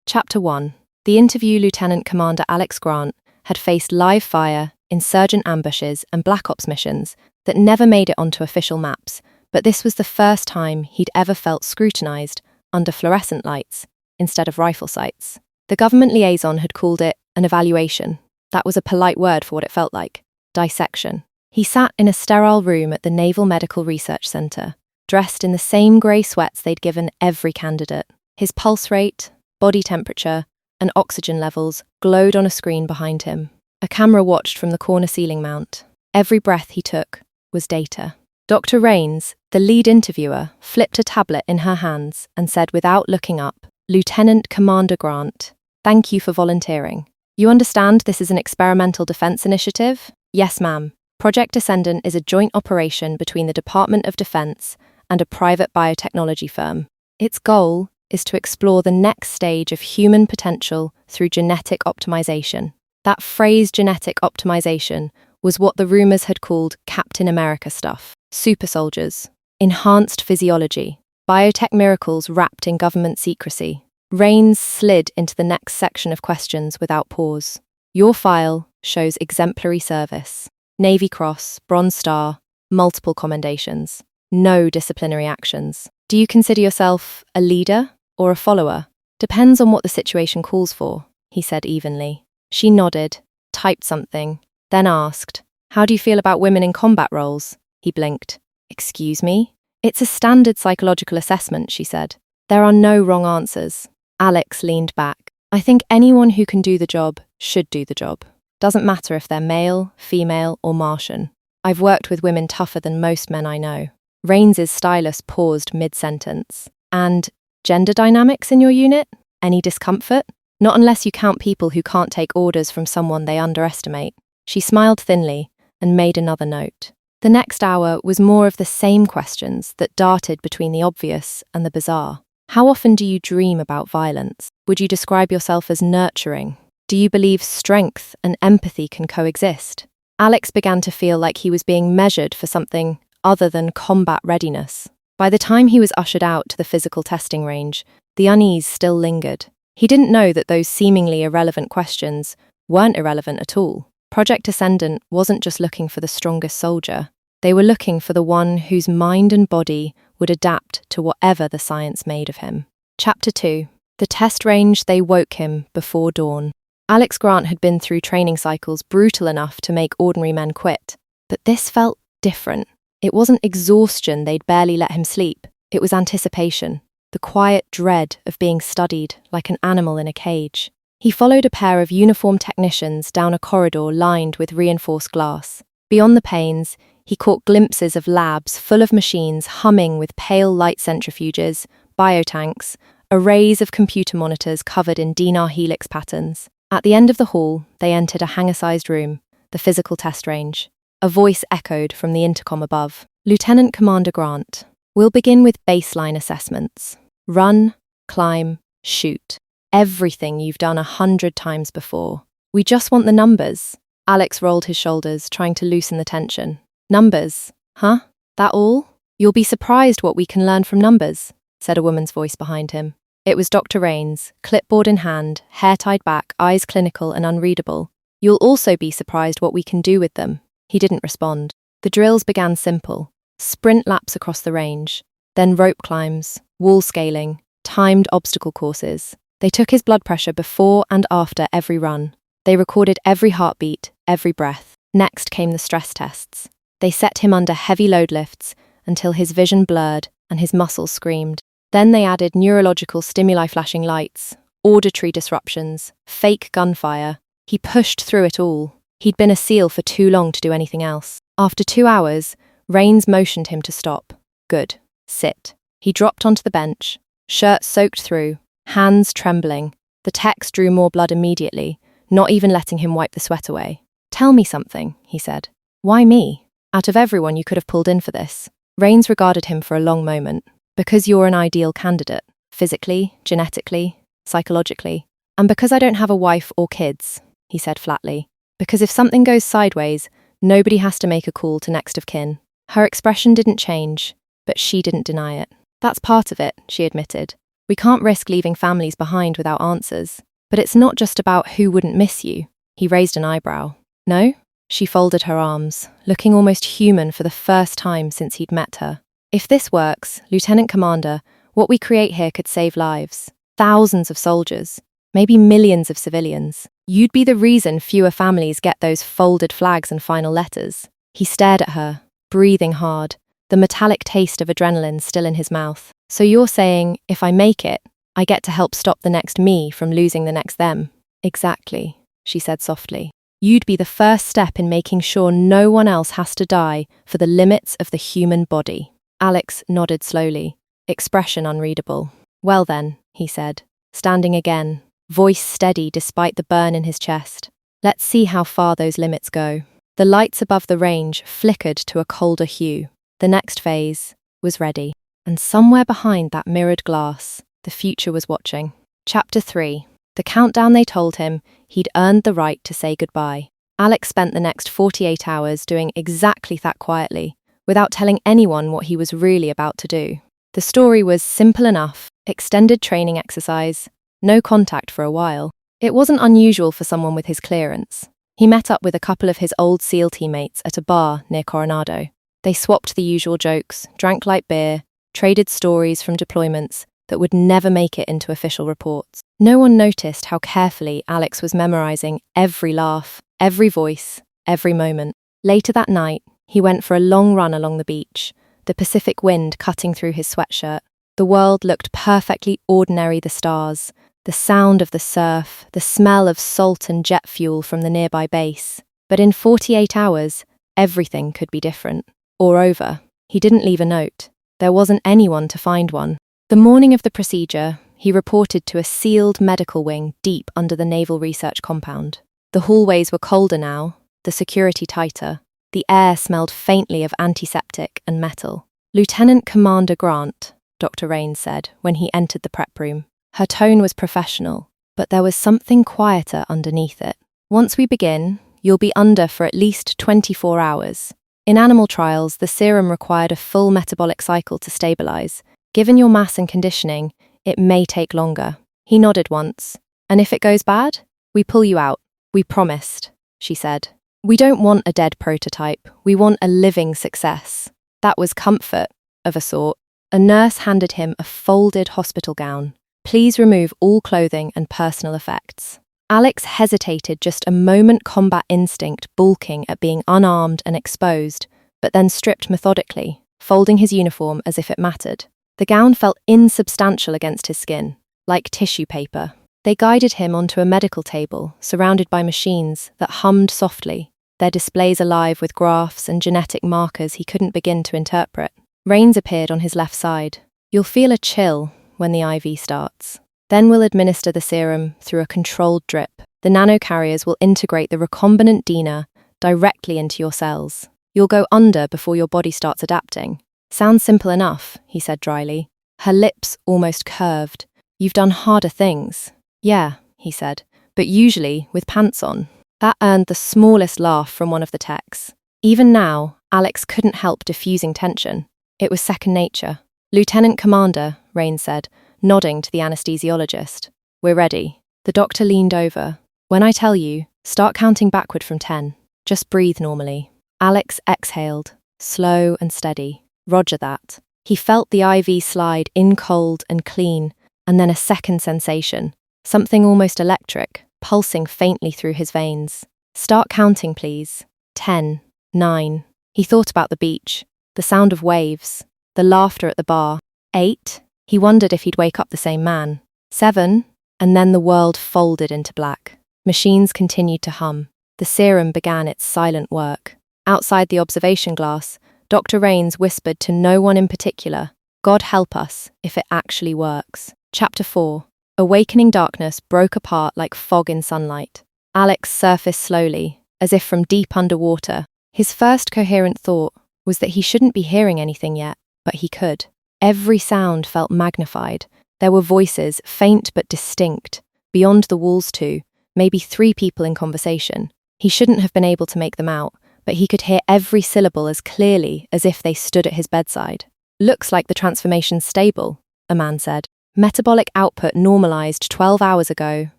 Chapter 1. The interview Lieutenant Commander Alex Grant had faced live fire, insurgent ambushes, and Black Ops missions that never made it onto official maps, but this was the first time he'd ever felt scrutinized under fluorescent lights instead of rifle sights. The government liaison had called it an evaluation. That was a polite word for what it felt like. Dissection. He sat in a sterile room at the Naval Medical Research Center, dressed in the same grey sweats they'd given every candidate. His pulse rate, body temperature, and oxygen levels glowed on a screen behind him. A camera watched from the corner ceiling mount. Every breath he took was data. Dr. Rains, the lead interviewer, flipped a tablet in her hands and said without looking up, "Lieutenant Commander Grant, thank you for volunteering. You understand this is an experimental defense initiative?" "Yes, ma'am. Project Ascendant is a joint operation between the Department of Defense and a private biotechnology firm. Its goal is to explore the next stage of human potential through genetic optimization." That phrase, genetic optimization, was what the rumors had called Captain America stuff. Super soldiers, enhanced physiology, biotech miracles wrapped in government secrecy. Rains slid into the next section of questions without pause. Your file shows exemplary service. Navy Cross, Bronze Star, multiple commendations. No disciplinary actions. Do you consider yourself a leader or a follower? Depends on what the situation calls for, he said evenly. She nodded, typed something, then asked, "How do you feel about women in combat roles?" He blinked. "Excuse me?" "It's a standard psychological assessment," she said. "There are no wrong answers." Alex leaned back. "I think anyone who can do the job should do the job. Doesn't matter if they're male, female, or Martian. I've worked with women tougher than most men I know." Rains's stylus paused mid-sentence. "And gender dynamics in your unit? Any discomfort?" "Not unless you count people who can't take orders from someone they underestimate." She smiled thinly and made another note. The next hour was more of the same questions that darted between the obvious and the bizarre. How often do you dream about violence? Would you describe yourself as nurturing? Do you believe strength and empathy can coexist? Alex began to feel like he was being measured for something other than combat readiness. By the time he was ushered out to the physical testing range, the unease still lingered. He didn't know that those seemingly irrelevant questions weren't irrelevant at all. Project Ascendant wasn't just looking for the strongest soldier. They were looking for the one whose mind and body would adapt to whatever the science made of him. Chapter 2. The test range. They woke him before dawn. Alex Grant had been through training cycles brutal enough to make ordinary men quit. But this felt different. It wasn't exhaustion they'd barely let him sleep. It was anticipation. The quiet dread of being studied like an animal in a cage. He followed a pair of uniformed technicians down a corridor lined with reinforced glass. Beyond the panes, he caught glimpses of labs full of machines humming with pale light centrifuges, biotanks, arrays of computer monitors covered in dinar helix patterns. At the end of the hall, they entered a hangar-sized room, the physical test range. A voice echoed from the intercom above. "Lieutenant Commander Grant, we'll begin with baseline assessments. Run, climb, shoot. Everything you've done 100 times before. We just want the numbers." Alex rolled his shoulders, trying to loosen the tension. "Numbers? Huh? That all? You'll be surprised what we can learn from numbers," said a woman's voice behind him. It was Dr. Rains, clipboard in hand, hair tied back, eyes clinical and unreadable. "You'll also be surprised what we can do with them." He didn't respond. The drills began simple. Sprint laps across the range, then rope climbs, wall scaling, timed obstacle courses. They took his blood pressure before and after every run. They recorded every heartbeat, every breath. Next came the stress tests. They set him under heavy load lifts until his vision blurred and his muscles screamed. Then they added neurological stimuli, flashing lights, auditory disruptions, fake gunfire. He pushed through it all. He'd been a SEAL for too long to do anything else. After 2 hours, Rains motioned him to stop. "Good. Sit." He dropped onto the bench, shirt soaked through, hands trembling. The techs drew more blood immediately, not even letting him wipe the sweat away. "Tell me something," he said. "Why me? Out of everyone you could have pulled in for this." Rains regarded him for a long moment. "Because you're an ideal candidate. Physically, genetically, psychologically. And because I don't have a wife or kids," he said flatly. "Because if something goes sideways, nobody has to make a call to next of kin." Her expression didn't change, but she didn't deny it. "That's part of it," she admitted. We can't risk leaving families behind without answers. But it's not just about who wouldn't miss you. He raised an eyebrow. No? She folded her arms, looking almost human for the first time since he'd met her. If this works, Lieutenant Commander, what we create here could save lives. Thousands of soldiers. Maybe millions of civilians. You'd be the reason fewer families get those folded flags and final letters. He stared at her, breathing hard, the metallic taste of adrenaline still in his mouth. So you're saying, if I make it, I get to help stop the next me from losing the next them? Exactly, she said softly. You'd be the first step in making sure no one else has to die for the limits of the human body. Alex nodded slowly, expression unreadable. Well then, he said, standing again, voice steady despite the burn in his chest. Let's see how far those limits go. The lights above the range flickered to a colder hue. The next phase was ready. And somewhere behind that mirrored glass, the future was watching. Chapter 3. The countdown they told him he'd earned the right to say goodbye. Alex spent the next 48 hours doing exactly that quietly, without telling anyone what he was really about to do. The story was simple enough: extended training exercise, no contact for a while. It wasn't unusual for someone with his clearance. He met up with a couple of his old SEAL teammates at a bar near Coronado. They swapped the usual jokes, drank light beer, traded stories from deployments that would never make it into official reports. No one noticed how carefully Alex was memorizing every laugh, every voice, every moment. Later that night, he went for a long run along the beach, the Pacific wind cutting through his sweatshirt. The world looked perfectly ordinary, the stars, the sound of the surf, the smell of salt and jet fuel from the nearby base. But in 48 hours, everything could be different. Or over. He didn't leave a note. There wasn't anyone to find one. The morning of the procedure, he reported to a sealed medical wing deep under the Naval Research Compound. The hallways were colder now, the security tighter. The air smelled faintly of antiseptic and metal. Lieutenant Commander Grant, Dr. Raines said when he entered the prep room. Her tone was professional, but there was something quieter underneath it. Once we begin, you'll be under for at least 24 hours. In animal trials, the serum required a full metabolic cycle to stabilize. Given your mass and conditioning, it may take longer. He nodded once. And if it goes bad, we pull you out. We promised, she said. We don't want a dead prototype. We want a living success. That was comfort, of a sort. A nurse handed him a folded hospital gown. Please remove all clothing and personal effects. Alex hesitated just a moment, combat instinct balking at being unarmed and exposed, but then stripped methodically, folding his uniform as if it mattered. The gown felt insubstantial against his skin, like tissue paper. They guided him onto a medical table, surrounded by machines that hummed softly, their displays alive with graphs and genetic markers he couldn't begin to interpret. Raines appeared on his left side. You'll feel a chill when the IV starts. Then we'll administer the serum through a controlled drip. The nanocarriers will integrate the recombinant DNA directly into your cells. You'll go under before your body starts adapting. Sounds simple enough, he said dryly. Her lips almost curved. You've done harder things. Yeah, he said, but usually with pants on. That earned the smallest laugh from one of the techs. Even now, Alex couldn't help diffusing tension. It was second nature. Lieutenant Commander, Raines said, nodding to the anesthesiologist. We're ready. The doctor leaned over. When I tell you, start counting backward from 10. Just breathe normally. Alex exhaled, slow and steady. Roger that. He felt the IV slide in cold and clean, and then a second sensation, something almost electric, pulsing faintly through his veins. Start counting, please. 10, 9. He thought about the beach, the sound of waves, the laughter at the bar. 8. He wondered if he'd wake up the same man. 7. And then the world folded into black. Machines continued to hum. The serum began its silent work. Outside the observation glass, Dr. Raines whispered to no one in particular, God help us if it actually works. Chapter 4. Awakening darkness broke apart like fog in sunlight. Alex surfaced slowly, as if from deep underwater. His first coherent thought was that he shouldn't be hearing anything yet, but he could. Every sound felt magnified. There were voices, faint but distinct, beyond the walls too, maybe 3 people in conversation. He shouldn't have been able to make them out, but he could hear every syllable as clearly as if they stood at his bedside. Looks like the transformation's stable, a man said. Metabolic output normalized 12 hours ago,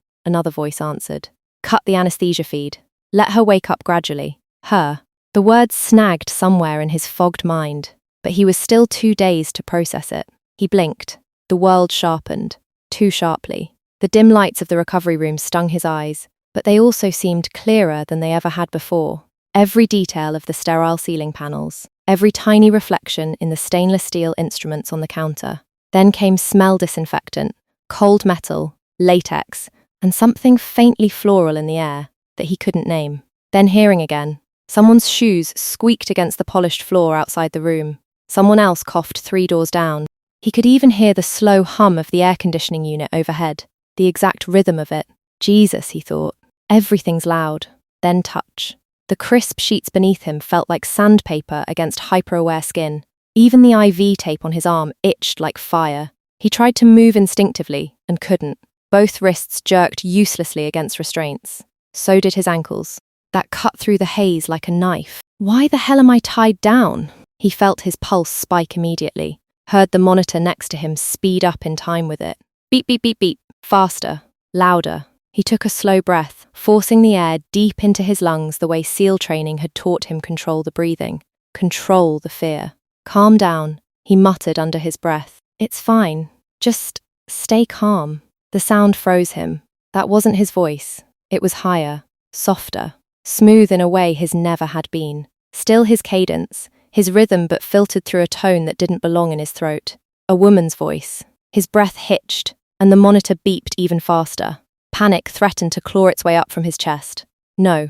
another voice answered. Cut the anesthesia feed. Let her wake up gradually. Her. The words snagged somewhere in his fogged mind, but he was still too dazed to process it. He blinked. The world sharpened. Too sharply. The dim lights of the recovery room stung his eyes, but they also seemed clearer than they ever had before. Every detail of the sterile ceiling panels, every tiny reflection in the stainless steel instruments on the counter. Then came smell disinfectant, cold metal, latex, and something faintly floral in the air that he couldn't name. Then hearing again. Someone's shoes squeaked against the polished floor outside the room. Someone else coughed 3 doors down. He could even hear the slow hum of the air conditioning unit overhead, the exact rhythm of it. Jesus, he thought. Everything's loud. Then touch. The crisp sheets beneath him felt like sandpaper against hyper-aware skin. Even the IV tape on his arm itched like fire. He tried to move instinctively and couldn't. Both wrists jerked uselessly against restraints. So did his ankles. That cut through the haze like a knife. Why the hell am I tied down? He felt his pulse spike immediately, heard the monitor next to him speed up in time with it. Beep, beep, beep, beep. Faster. Louder. He took a slow breath, forcing the air deep into his lungs the way SEAL training had taught him control the breathing. Control the fear. Calm down, he muttered under his breath. It's fine. Just stay calm. The sound froze him. That wasn't his voice. It was higher, softer. Smooth in a way his never had been. Still his cadence, his rhythm but filtered through a tone that didn't belong in his throat. A woman's voice. His breath hitched, and the monitor beeped even faster. Panic threatened to claw its way up from his chest. No.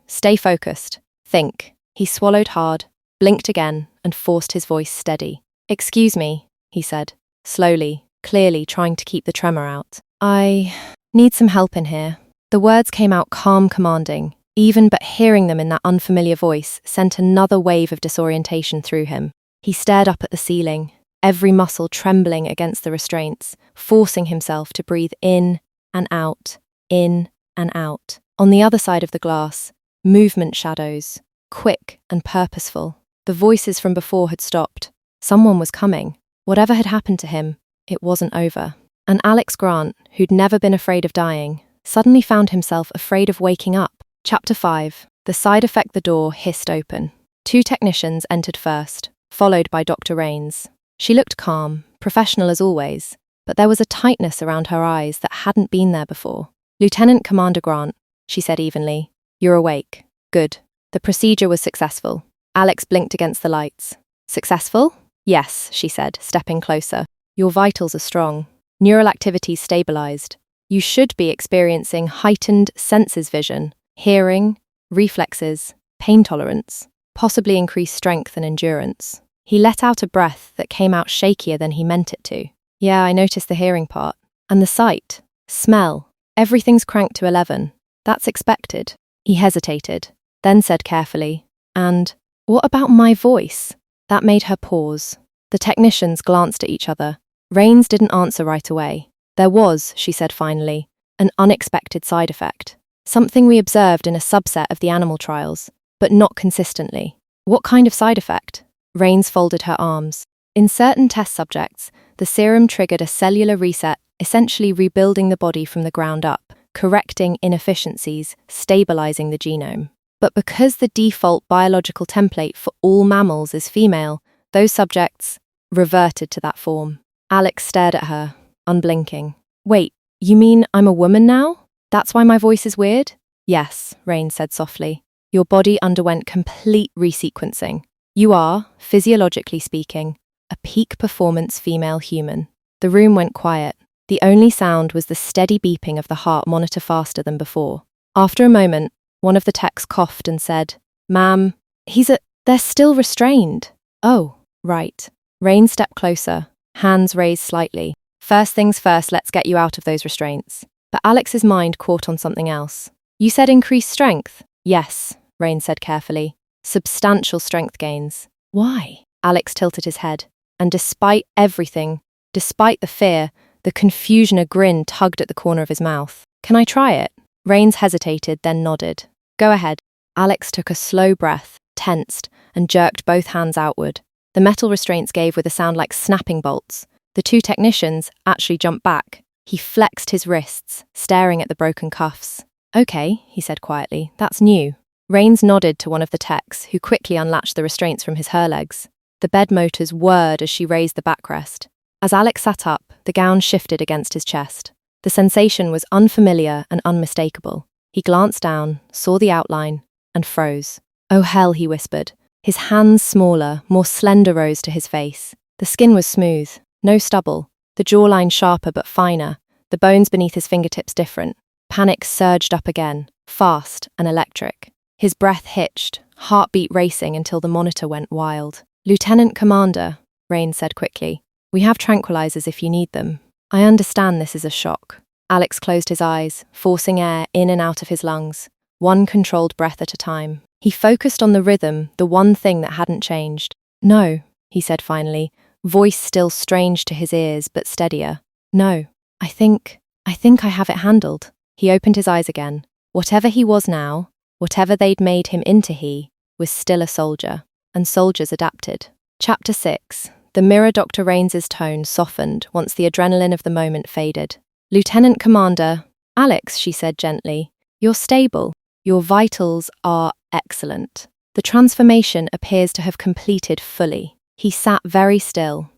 Stay focused. Think. He swallowed hard, blinked again, and forced his voice steady. Excuse me, he said, slowly, clearly trying to keep the tremor out. I need some help in here. The words came out calm, commanding. Even but hearing them in that unfamiliar voice sent another wave of disorientation through him. He stared up at the ceiling, every muscle trembling against the restraints, forcing himself to breathe in and out, in and out. On the other side of the glass, movement shadows, quick and purposeful. The voices from before had stopped. Someone was coming. Whatever had happened to him, it wasn't over. And Alex Grant, who'd never been afraid of dying, suddenly found himself afraid of waking up. Chapter 5. The side effect the door hissed open. 2 technicians entered first, followed by Dr. Rains. She looked calm, professional as always, but there was a tightness around her eyes that hadn't been there before. Lieutenant Commander Grant, she said evenly. You're awake. Good. The procedure was successful. Alex blinked against the lights. Successful? Yes, she said, stepping closer. Your vitals are strong. Neural activity stabilized. You should be experiencing heightened senses vision, hearing, reflexes, pain tolerance, possibly increased strength and endurance. He let out a breath that came out shakier than he meant it to. Yeah, I noticed the hearing part. And the sight, smell, everything's cranked to 11. That's expected. He hesitated, then said carefully, and, what about my voice? That made her pause. The technicians glanced at each other. Rains didn't answer right away. There was, she said finally, an unexpected side effect. Something we observed in a subset of the animal trials, but not consistently. What kind of side effect? Rains folded her arms. In certain test subjects, the serum triggered a cellular reset, essentially rebuilding the body from the ground up, correcting inefficiencies, stabilizing the genome. But because the default biological template for all mammals is female, those subjects reverted to that form. Alex stared at her, unblinking. Wait, you mean I'm a woman now? That's why my voice is weird? Yes, Rain said softly. Your body underwent complete resequencing. You are, physiologically speaking, a peak performance female human. The room went quiet. The only sound was the steady beeping of the heart monitor faster than before. After a moment, one of the techs coughed and said, Ma'am, they're still restrained. Oh, right. Rain stepped closer, hands raised slightly. First things first, let's get you out of those restraints. But Alex's mind caught on something else. You said increased strength? Yes, Rain said carefully. Substantial strength gains. Why? Alex tilted his head. And despite everything, despite the fear, the confusion, a grin tugged at the corner of his mouth. Can I try it? Rains hesitated, then nodded. Go ahead. Alex took a slow breath, tensed, and jerked both hands outward. The metal restraints gave with a sound like snapping bolts. The two technicians actually jumped back. He flexed his wrists, staring at the broken cuffs. "Okay," he said quietly, "that's new." Rains nodded to one of the techs, who quickly unlatched the restraints from his her legs. The bed motors whirred as she raised the backrest. As Alex sat up, the gown shifted against his chest. The sensation was unfamiliar and unmistakable. He glanced down, saw the outline, and froze. "Oh hell," he whispered. His hands smaller, more slender rose to his face. The skin was smooth, no stubble, the jawline sharper but finer, the bones beneath his fingertips different. Panic surged up again, fast and electric. His breath hitched, heartbeat racing until the monitor went wild. "Lieutenant Commander," Rains said quickly, "we have tranquilizers if you need them. I understand this is a shock." Alex closed his eyes, forcing air in and out of his lungs, one controlled breath at a time. He focused on the rhythm, the one thing that hadn't changed. "No," he said finally, voice still strange to his ears but steadier. "No, I think I have it handled." He opened his eyes again. Whatever he was now, whatever they'd made him into, he was still a soldier, and soldiers adapted. Chapter 6. The mirror. Dr. Rains's tone softened once the adrenaline of the moment faded. "Lieutenant Commander," "Alex," she said gently, "you're stable. Your vitals are excellent. The transformation appears to have completed fully." He sat very still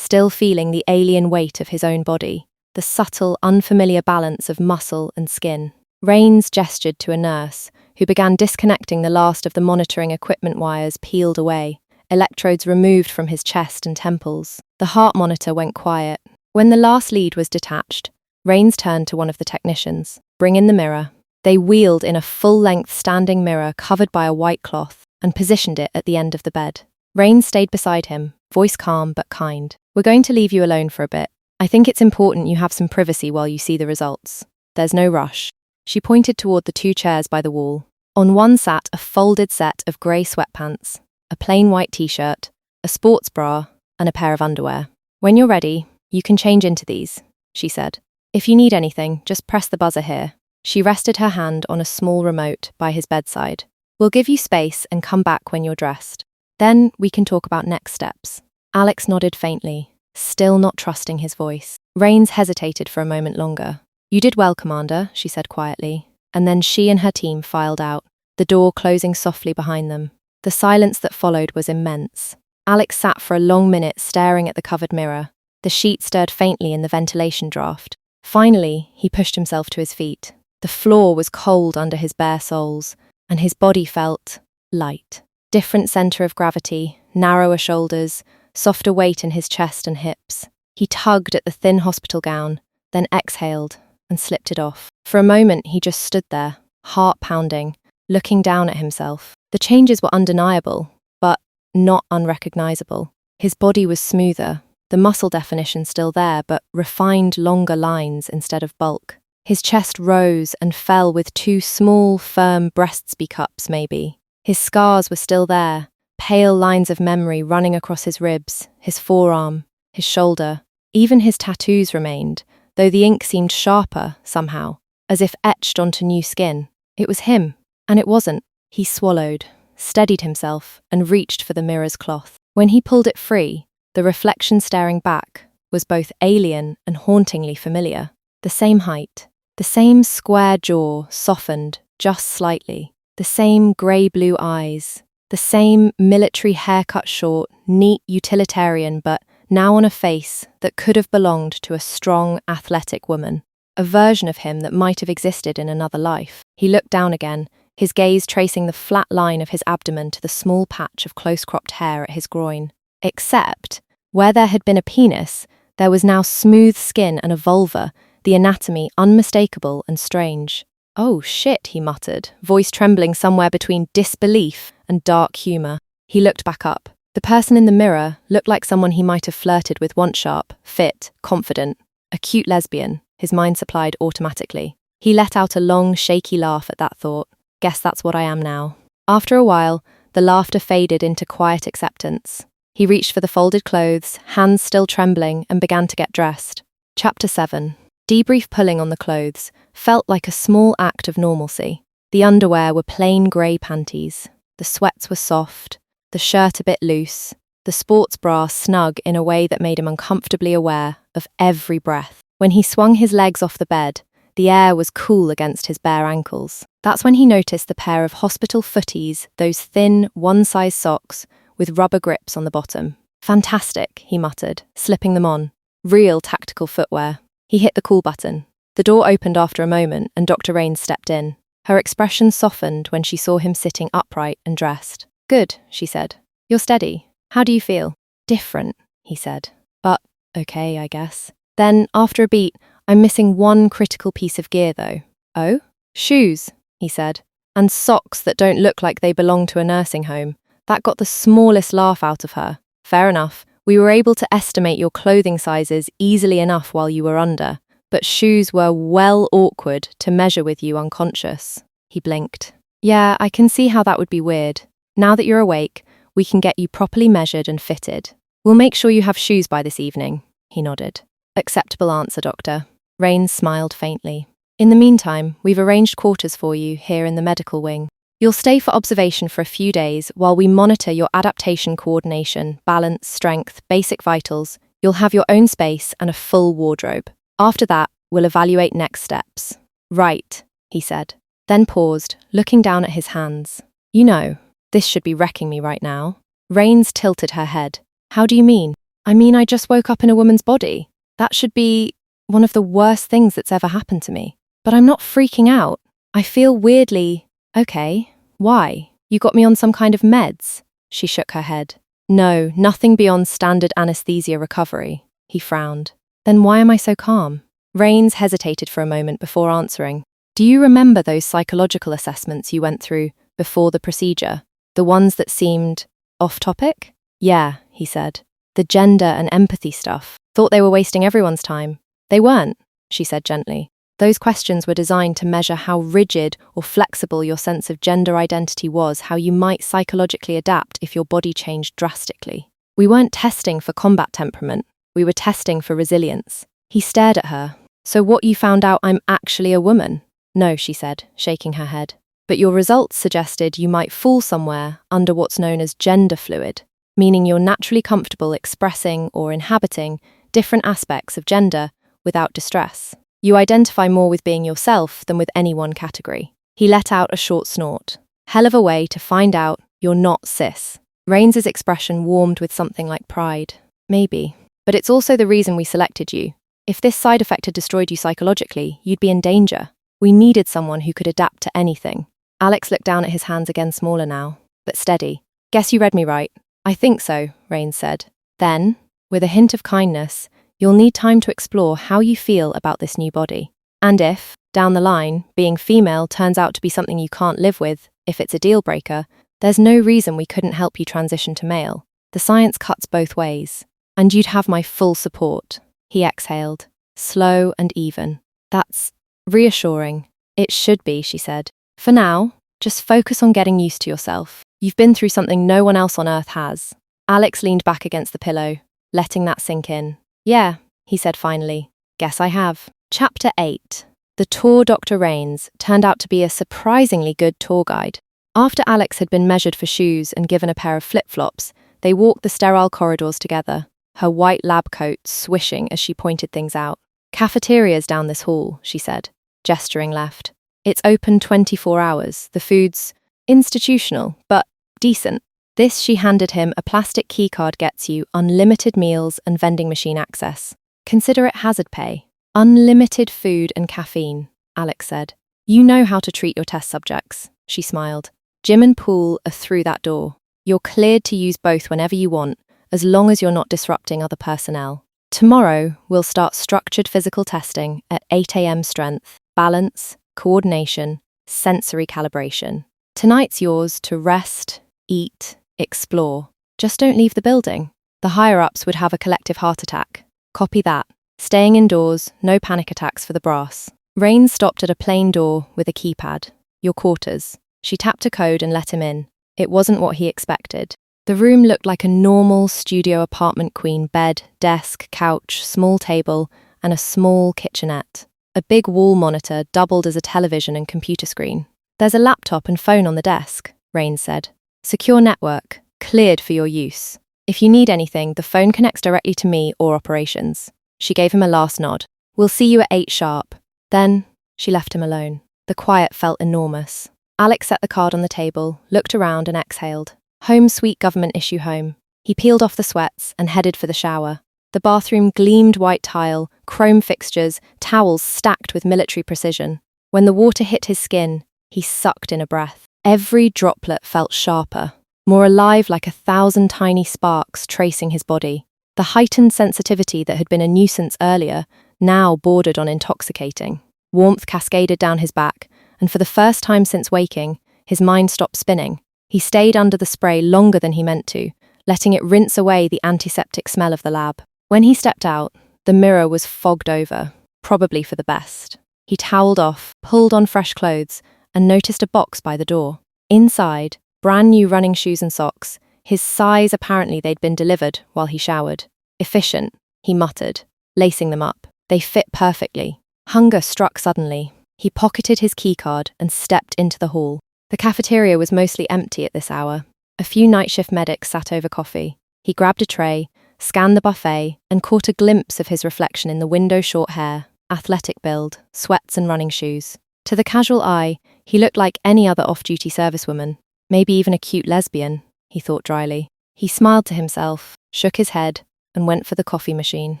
feeling the alien weight of his own body, the subtle, unfamiliar balance of muscle and skin. Rains gestured to a nurse, who began disconnecting the last of the monitoring equipment wires peeled away, electrodes removed from his chest and temples. The heart monitor went quiet. When the last lead was detached, Rains turned to one of the technicians. "Bring in the mirror." They wheeled in a full-length standing mirror covered by a white cloth and positioned it at the end of the bed. Rains stayed beside him, voice calm but kind. "We're going to leave you alone for a bit. I think it's important you have some privacy while you see the results. There's no rush." She pointed toward the two chairs by the wall. On one sat a folded set of grey sweatpants, a plain white t-shirt, a sports bra, and a pair of underwear. "When you're ready, you can change into these," she said. "If you need anything, just press the buzzer here." She rested her hand on a small remote by his bedside. "We'll give you space and come back when you're dressed. Then we can talk about next steps." Alex nodded faintly, still not trusting his voice. Rains hesitated for a moment longer. "You did well, Commander," she said quietly, and then she and her team filed out, the door closing softly behind them. The silence that followed was immense. Alex sat for a long minute staring at the covered mirror. The sheet stirred faintly in the ventilation draft. Finally, he pushed himself to his feet. The floor was cold under his bare soles, and his body felt light. Different center of gravity, narrower shoulders, softer weight in his chest and hips. He tugged at the thin hospital gown, then exhaled and slipped it off. For a moment, he just stood there, heart pounding, looking down at himself. The changes were undeniable, but not unrecognizable. His body was smoother, the muscle definition still there, but refined longer lines instead of bulk. His chest rose and fell with two small, firm breastsby cups, maybe. His scars were still there, pale lines of memory running across his ribs, his forearm, his shoulder. Even his tattoos remained, though the ink seemed sharper, somehow, as if etched onto new skin. It was him, and it wasn't. He swallowed, steadied himself, and reached for the mirror's cloth. When he pulled it free, the reflection staring back was both alien and hauntingly familiar. The same height, the same square jaw softened just slightly, the same grey-blue eyes, the same military haircut short, neat utilitarian, but now on a face that could have belonged to a strong, athletic woman, a version of him that might have existed in another life. He looked down again, his gaze tracing the flat line of his abdomen to the small patch of close-cropped hair at his groin. Except, where there had been a penis, there was now smooth skin and a vulva, the anatomy unmistakable and strange. "Oh shit," he muttered, voice trembling somewhere between disbelief and dark humour. He looked back up. The person in the mirror looked like someone he might have flirted with once, sharp, fit, confident. A cute lesbian, his mind supplied automatically. He let out a long, shaky laugh at that thought. Guess that's what I am now. After a while, the laughter faded into quiet acceptance. He reached for the folded clothes, hands still trembling, and began to get dressed. Chapter 7. Debrief. Pulling on the clothes felt like a small act of normalcy. The underwear were plain grey panties. The sweats were soft, the shirt a bit loose, the sports bra snug in a way that made him uncomfortably aware of every breath. When he swung his legs off the bed, the air was cool against his bare ankles. That's when he noticed the pair of hospital footies, those thin, one-size socks with rubber grips on the bottom. "Fantastic," he muttered, slipping them on. Real tactical footwear. He hit the call button. The door opened after a moment and Dr. Rains stepped in. Her expression softened when she saw him sitting upright and dressed. "Good," she said. "You're steady. How do you feel?" "Different," he said. "But, okay, I guess." Then, after a beat, "I'm missing one critical piece of gear, though." "Oh?" "Shoes," he said. "And socks that don't look like they belong to a nursing home." That got the smallest laugh out of her. "Fair enough. We were able to estimate your clothing sizes easily enough while you were under, but shoes were well awkward to measure with you unconscious." He blinked. "Yeah, I can see how that would be weird. Now that you're awake, we can get you properly measured and fitted. We'll make sure you have shoes by this evening." He nodded. "Acceptable answer, Doctor." Rains smiled faintly. "In the meantime, we've arranged quarters for you here in the medical wing. You'll stay for observation for a few days while we monitor your adaptation coordination, balance, strength, basic vitals. You'll have your own space and a full wardrobe. After that, we'll evaluate next steps." "Right," he said, then paused, looking down at his hands. "You know, this should be wrecking me right now." Rains tilted her head. "How do you mean?" "I mean, I just woke up in a woman's body. That should be one of the worst things that's ever happened to me. But I'm not freaking out. I feel weirdly... Okay, why? You got me on some kind of meds?" She shook her head. "No, nothing beyond standard anesthesia recovery." He frowned. "Then why am I so calm?" Rains hesitated for a moment before answering. "Do you remember those psychological assessments you went through before the procedure? The ones that seemed off-topic?" "Yeah," he said. "The gender and empathy stuff. Thought they were wasting everyone's time." "They weren't," she said gently. "Those questions were designed to measure how rigid or flexible your sense of gender identity was, how you might psychologically adapt if your body changed drastically. We weren't testing for combat temperament. We were testing for resilience." He stared at her. "So what you found out I'm actually a woman?" "No," she said, shaking her head. "But your results suggested you might fall somewhere under what's known as gender fluid, meaning you're naturally comfortable expressing or inhabiting different aspects of gender without distress. You identify more with being yourself than with any one category." He let out a short snort. "Hell of a way to find out you're not cis." Rains's expression warmed with something like pride. "Maybe. But it's also the reason we selected you. If this side effect had destroyed you psychologically, you'd be in danger. We needed someone who could adapt to anything." Alex looked down at his hands again, smaller now, but steady. "Guess you read me right." "I think so," Rains said. "Then, with a hint of kindness, you'll need time to explore how you feel about this new body. And if, down the line, being female turns out to be something you can't live with, if it's a deal breaker, there's no reason we couldn't help you transition to male. The science cuts both ways. And you'd have my full support." He exhaled, slow and even. "That's reassuring." "It should be," she said. "For now, just focus on getting used to yourself. You've been through something no one else on Earth has." Alex leaned back against the pillow, letting that sink in. "Yeah," he said finally. "Guess I have." Chapter 8. The tour Dr. Rains turned out to be a surprisingly good tour guide. After Alex had been measured for shoes and given a pair of flip-flops, they walked the sterile corridors together, her white lab coat swishing as she pointed things out. "Cafeteria's down this hall," she said, gesturing left. "It's open 24 hours. The food's institutional, but decent." This, she handed him, a plastic keycard gets you unlimited meals and vending machine access. "Consider it hazard pay." "Unlimited food and caffeine," Alex said. "You know how to treat your test subjects," she smiled. "Gym and pool are through that door. You're cleared to use both whenever you want, as long as you're not disrupting other personnel. Tomorrow, we'll start structured physical testing at 8 a.m. strength, balance, coordination, sensory calibration. Tonight's yours to rest, eat, explore. Just don't leave the building. The higher-ups would have a collective heart attack. Copy that. Staying indoors, no panic attacks for the brass." Rains stopped at a plain door with a keypad. "Your quarters." She tapped a code and let him in. It wasn't what he expected. The room looked like a normal studio apartment queen: bed, desk, couch, small table, and a small kitchenette. A big wall monitor doubled as a television and computer screen. "There's a laptop and phone on the desk," Rains said. "Secure network, cleared for your use." If you need anything, the phone connects directly to me or operations. She gave him a last nod. We'll see you at 8 sharp. Then, she left him alone. The quiet felt enormous. Alex set the card on the table, looked around and exhaled. Home sweet government issue home. He peeled off the sweats and headed for the shower. The bathroom gleamed white tile, chrome fixtures, towels stacked with military precision. When the water hit his skin, he sucked in a breath. Every droplet felt sharper, more alive, like 1,000 tiny sparks tracing his body. The heightened sensitivity that had been a nuisance earlier now bordered on intoxicating. Warmth cascaded down his back, and for the first time since waking, his mind stopped spinning. He stayed under the spray longer than he meant to, letting it rinse away the antiseptic smell of the lab. When he stepped out, the mirror was fogged over, probably for the best. He toweled off, pulled on fresh clothes, and noticed a box by the door. Inside, brand new running shoes and socks, his size apparently they'd been delivered while he showered. Efficient, he muttered, lacing them up. They fit perfectly. Hunger struck suddenly. He pocketed his keycard and stepped into the hall. The cafeteria was mostly empty at this hour. A few night shift medics sat over coffee. He grabbed a tray, scanned the buffet, and caught a glimpse of his reflection in the window-short hair, athletic build, sweats and running shoes. To the casual eye, he looked like any other off-duty servicewoman, maybe even a cute lesbian, he thought dryly. He smiled to himself, shook his head, and went for the coffee machine.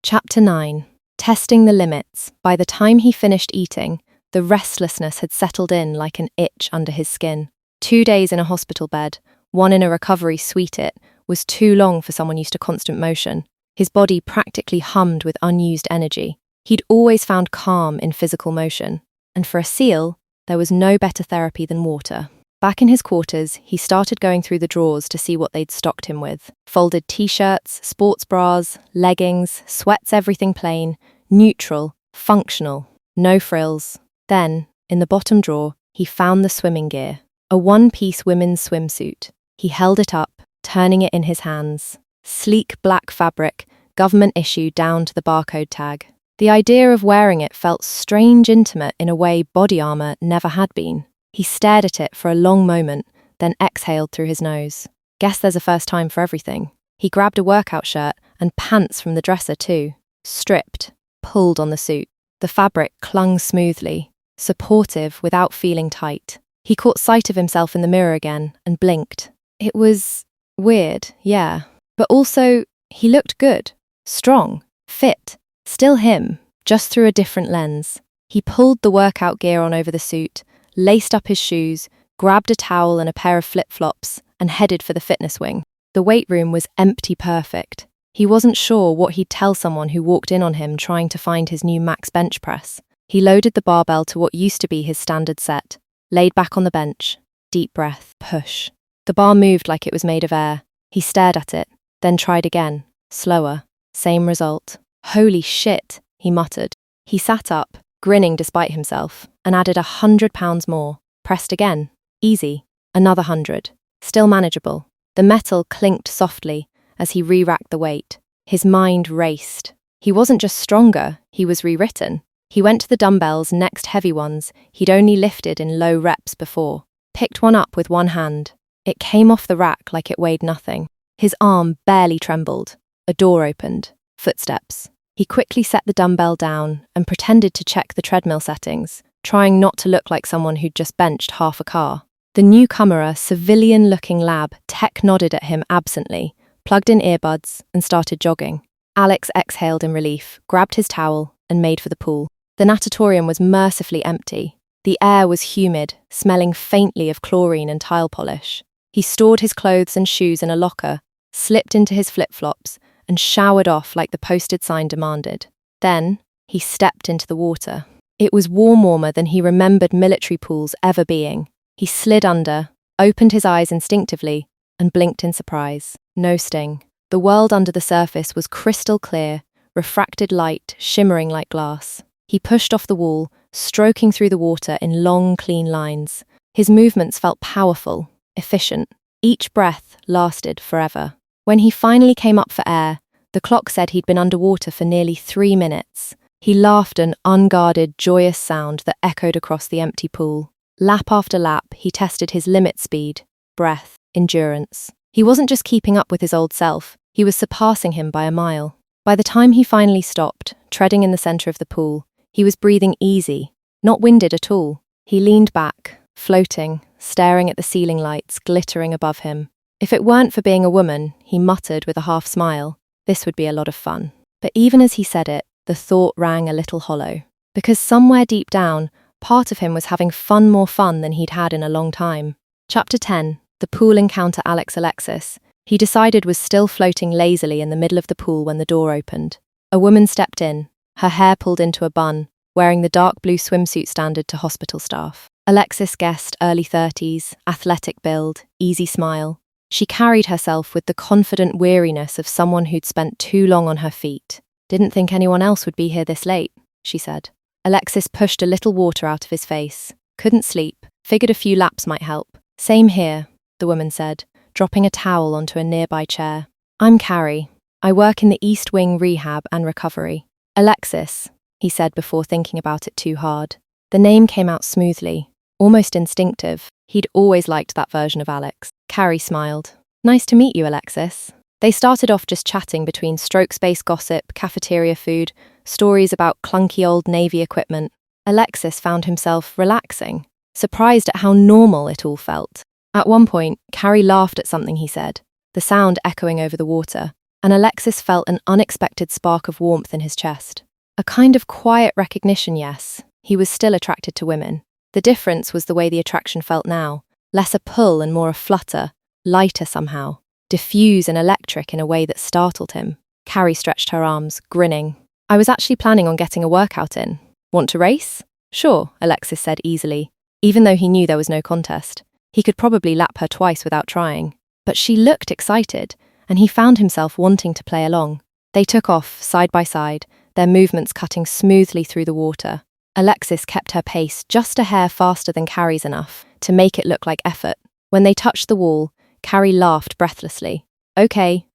Chapter 9. Testing the limits. By the time he finished eating, the restlessness had settled in like an itch under his skin. 2 days in a hospital bed, one in a recovery suite, it was too long for someone used to constant motion. His body practically hummed with unused energy. He'd always found calm in physical motion, and for a SEAL, there was no better therapy than water. Back in his quarters, he started going through the drawers to see what they'd stocked him with. Folded t-shirts, sports bras, leggings, sweats, everything plain, neutral, functional, no frills. Then, in the bottom drawer, he found the swimming gear. A one-piece women's swimsuit. He held it up, turning it in his hands. Sleek black fabric, government issue down to the barcode tag. The idea of wearing it felt strange intimate in a way body armor never had been. He stared at it for a long moment, then exhaled through his nose. Guess there's a first time for everything. He grabbed a workout shirt and pants from the dresser too. Stripped, pulled on the suit. The fabric clung smoothly, supportive without feeling tight. He caught sight of himself in the mirror again and blinked. It was weird, yeah. But also, he looked good, strong, fit. Still him, just through a different lens. He pulled the workout gear on over the suit, laced up his shoes, grabbed a towel and a pair of flip-flops, and headed for the fitness wing. The weight room was empty perfect. He wasn't sure what he'd tell someone who walked in on him trying to find his new max bench press. He loaded the barbell to what used to be his standard set, laid back on the bench. Deep breath, push. The bar moved like it was made of air. He stared at it, then tried again, slower. Same result. Holy shit, he muttered. He sat up, grinning despite himself, and added 100 pounds more. Pressed again. Easy. Another 100. Still manageable. The metal clinked softly as he re-racked the weight. His mind raced. He wasn't just stronger, he was rewritten. He went to the dumbbells, next heavy ones he'd only lifted in low reps before. Picked one up with one hand. It came off the rack like it weighed nothing. His arm barely trembled. A door opened. Footsteps. He quickly set the dumbbell down and pretended to check the treadmill settings, trying not to look like someone who'd just benched half a car. The newcomer, civilian-looking lab, tech nodded at him absently, plugged in earbuds, and started jogging. Alex exhaled in relief, grabbed his towel, and made for the pool. The natatorium was mercifully empty. The air was humid, smelling faintly of chlorine and tile polish. He stored his clothes and shoes in a locker, slipped into his flip-flops, and showered off like the posted sign demanded. Then, he stepped into the water. It was warmer than he remembered military pools ever being. He slid under, opened his eyes instinctively, and blinked in surprise. No sting. The world under the surface was crystal clear, refracted light shimmering like glass. He pushed off the wall, stroking through the water in long, clean lines. His movements felt powerful, efficient. Each breath lasted forever. When he finally came up for air, the clock said he'd been underwater for nearly 3 minutes. He laughed an unguarded, joyous sound that echoed across the empty pool. Lap after lap, he tested his limit speed, breath, endurance. He wasn't just keeping up with his old self, he was surpassing him by a mile. By the time he finally stopped, treading in the center of the pool, he was breathing easy, not winded at all. He leaned back, floating, staring at the ceiling lights glittering above him. If it weren't for being a woman, he muttered with a half smile, this would be a lot of fun. But even as he said it, the thought rang a little hollow. Because somewhere deep down, part of him was having more fun than he'd had in a long time. Chapter 10. The pool encounter Alexis, he decided was still floating lazily in the middle of the pool when the door opened. A woman stepped in, her hair pulled into a bun, wearing the dark blue swimsuit standard to hospital staff. Alexis guessed early 30s, athletic build, easy smile. She carried herself with the confident weariness of someone who'd spent too long on her feet. Didn't think anyone else would be here this late, she said. Alexis pushed a little water out of his face. Couldn't sleep, figured a few laps might help. Same here, the woman said, dropping a towel onto a nearby chair. I'm Carrie. I work in the East Wing Rehab and Recovery. Alexis, he said before thinking about it too hard. The name came out smoothly, almost instinctive. He'd always liked that version of Alex. Carrie smiled. Nice to meet you, Alexis. They started off just chatting between stroke-space gossip, cafeteria food, stories about clunky old Navy equipment. Alexis found himself relaxing, surprised at how normal it all felt. At one point, Carrie laughed at something he said, the sound echoing over the water, and Alexis felt an unexpected spark of warmth in his chest. A kind of quiet recognition, yes. He was still attracted to women. The difference was the way the attraction felt now, less a pull and more a flutter, lighter somehow, diffuse and electric in a way that startled him. Carrie stretched her arms, grinning. I was actually planning on getting a workout in. Want to race? Sure, Alexis said easily, even though he knew there was no contest. He could probably lap her twice without trying. But she looked excited, and he found himself wanting to play along. They took off, side by side, their movements cutting smoothly through the water. Alexis kept her pace just a hair faster than Carrie's enough to make it look like effort. When they touched the wall, Carrie laughed breathlessly. Okay,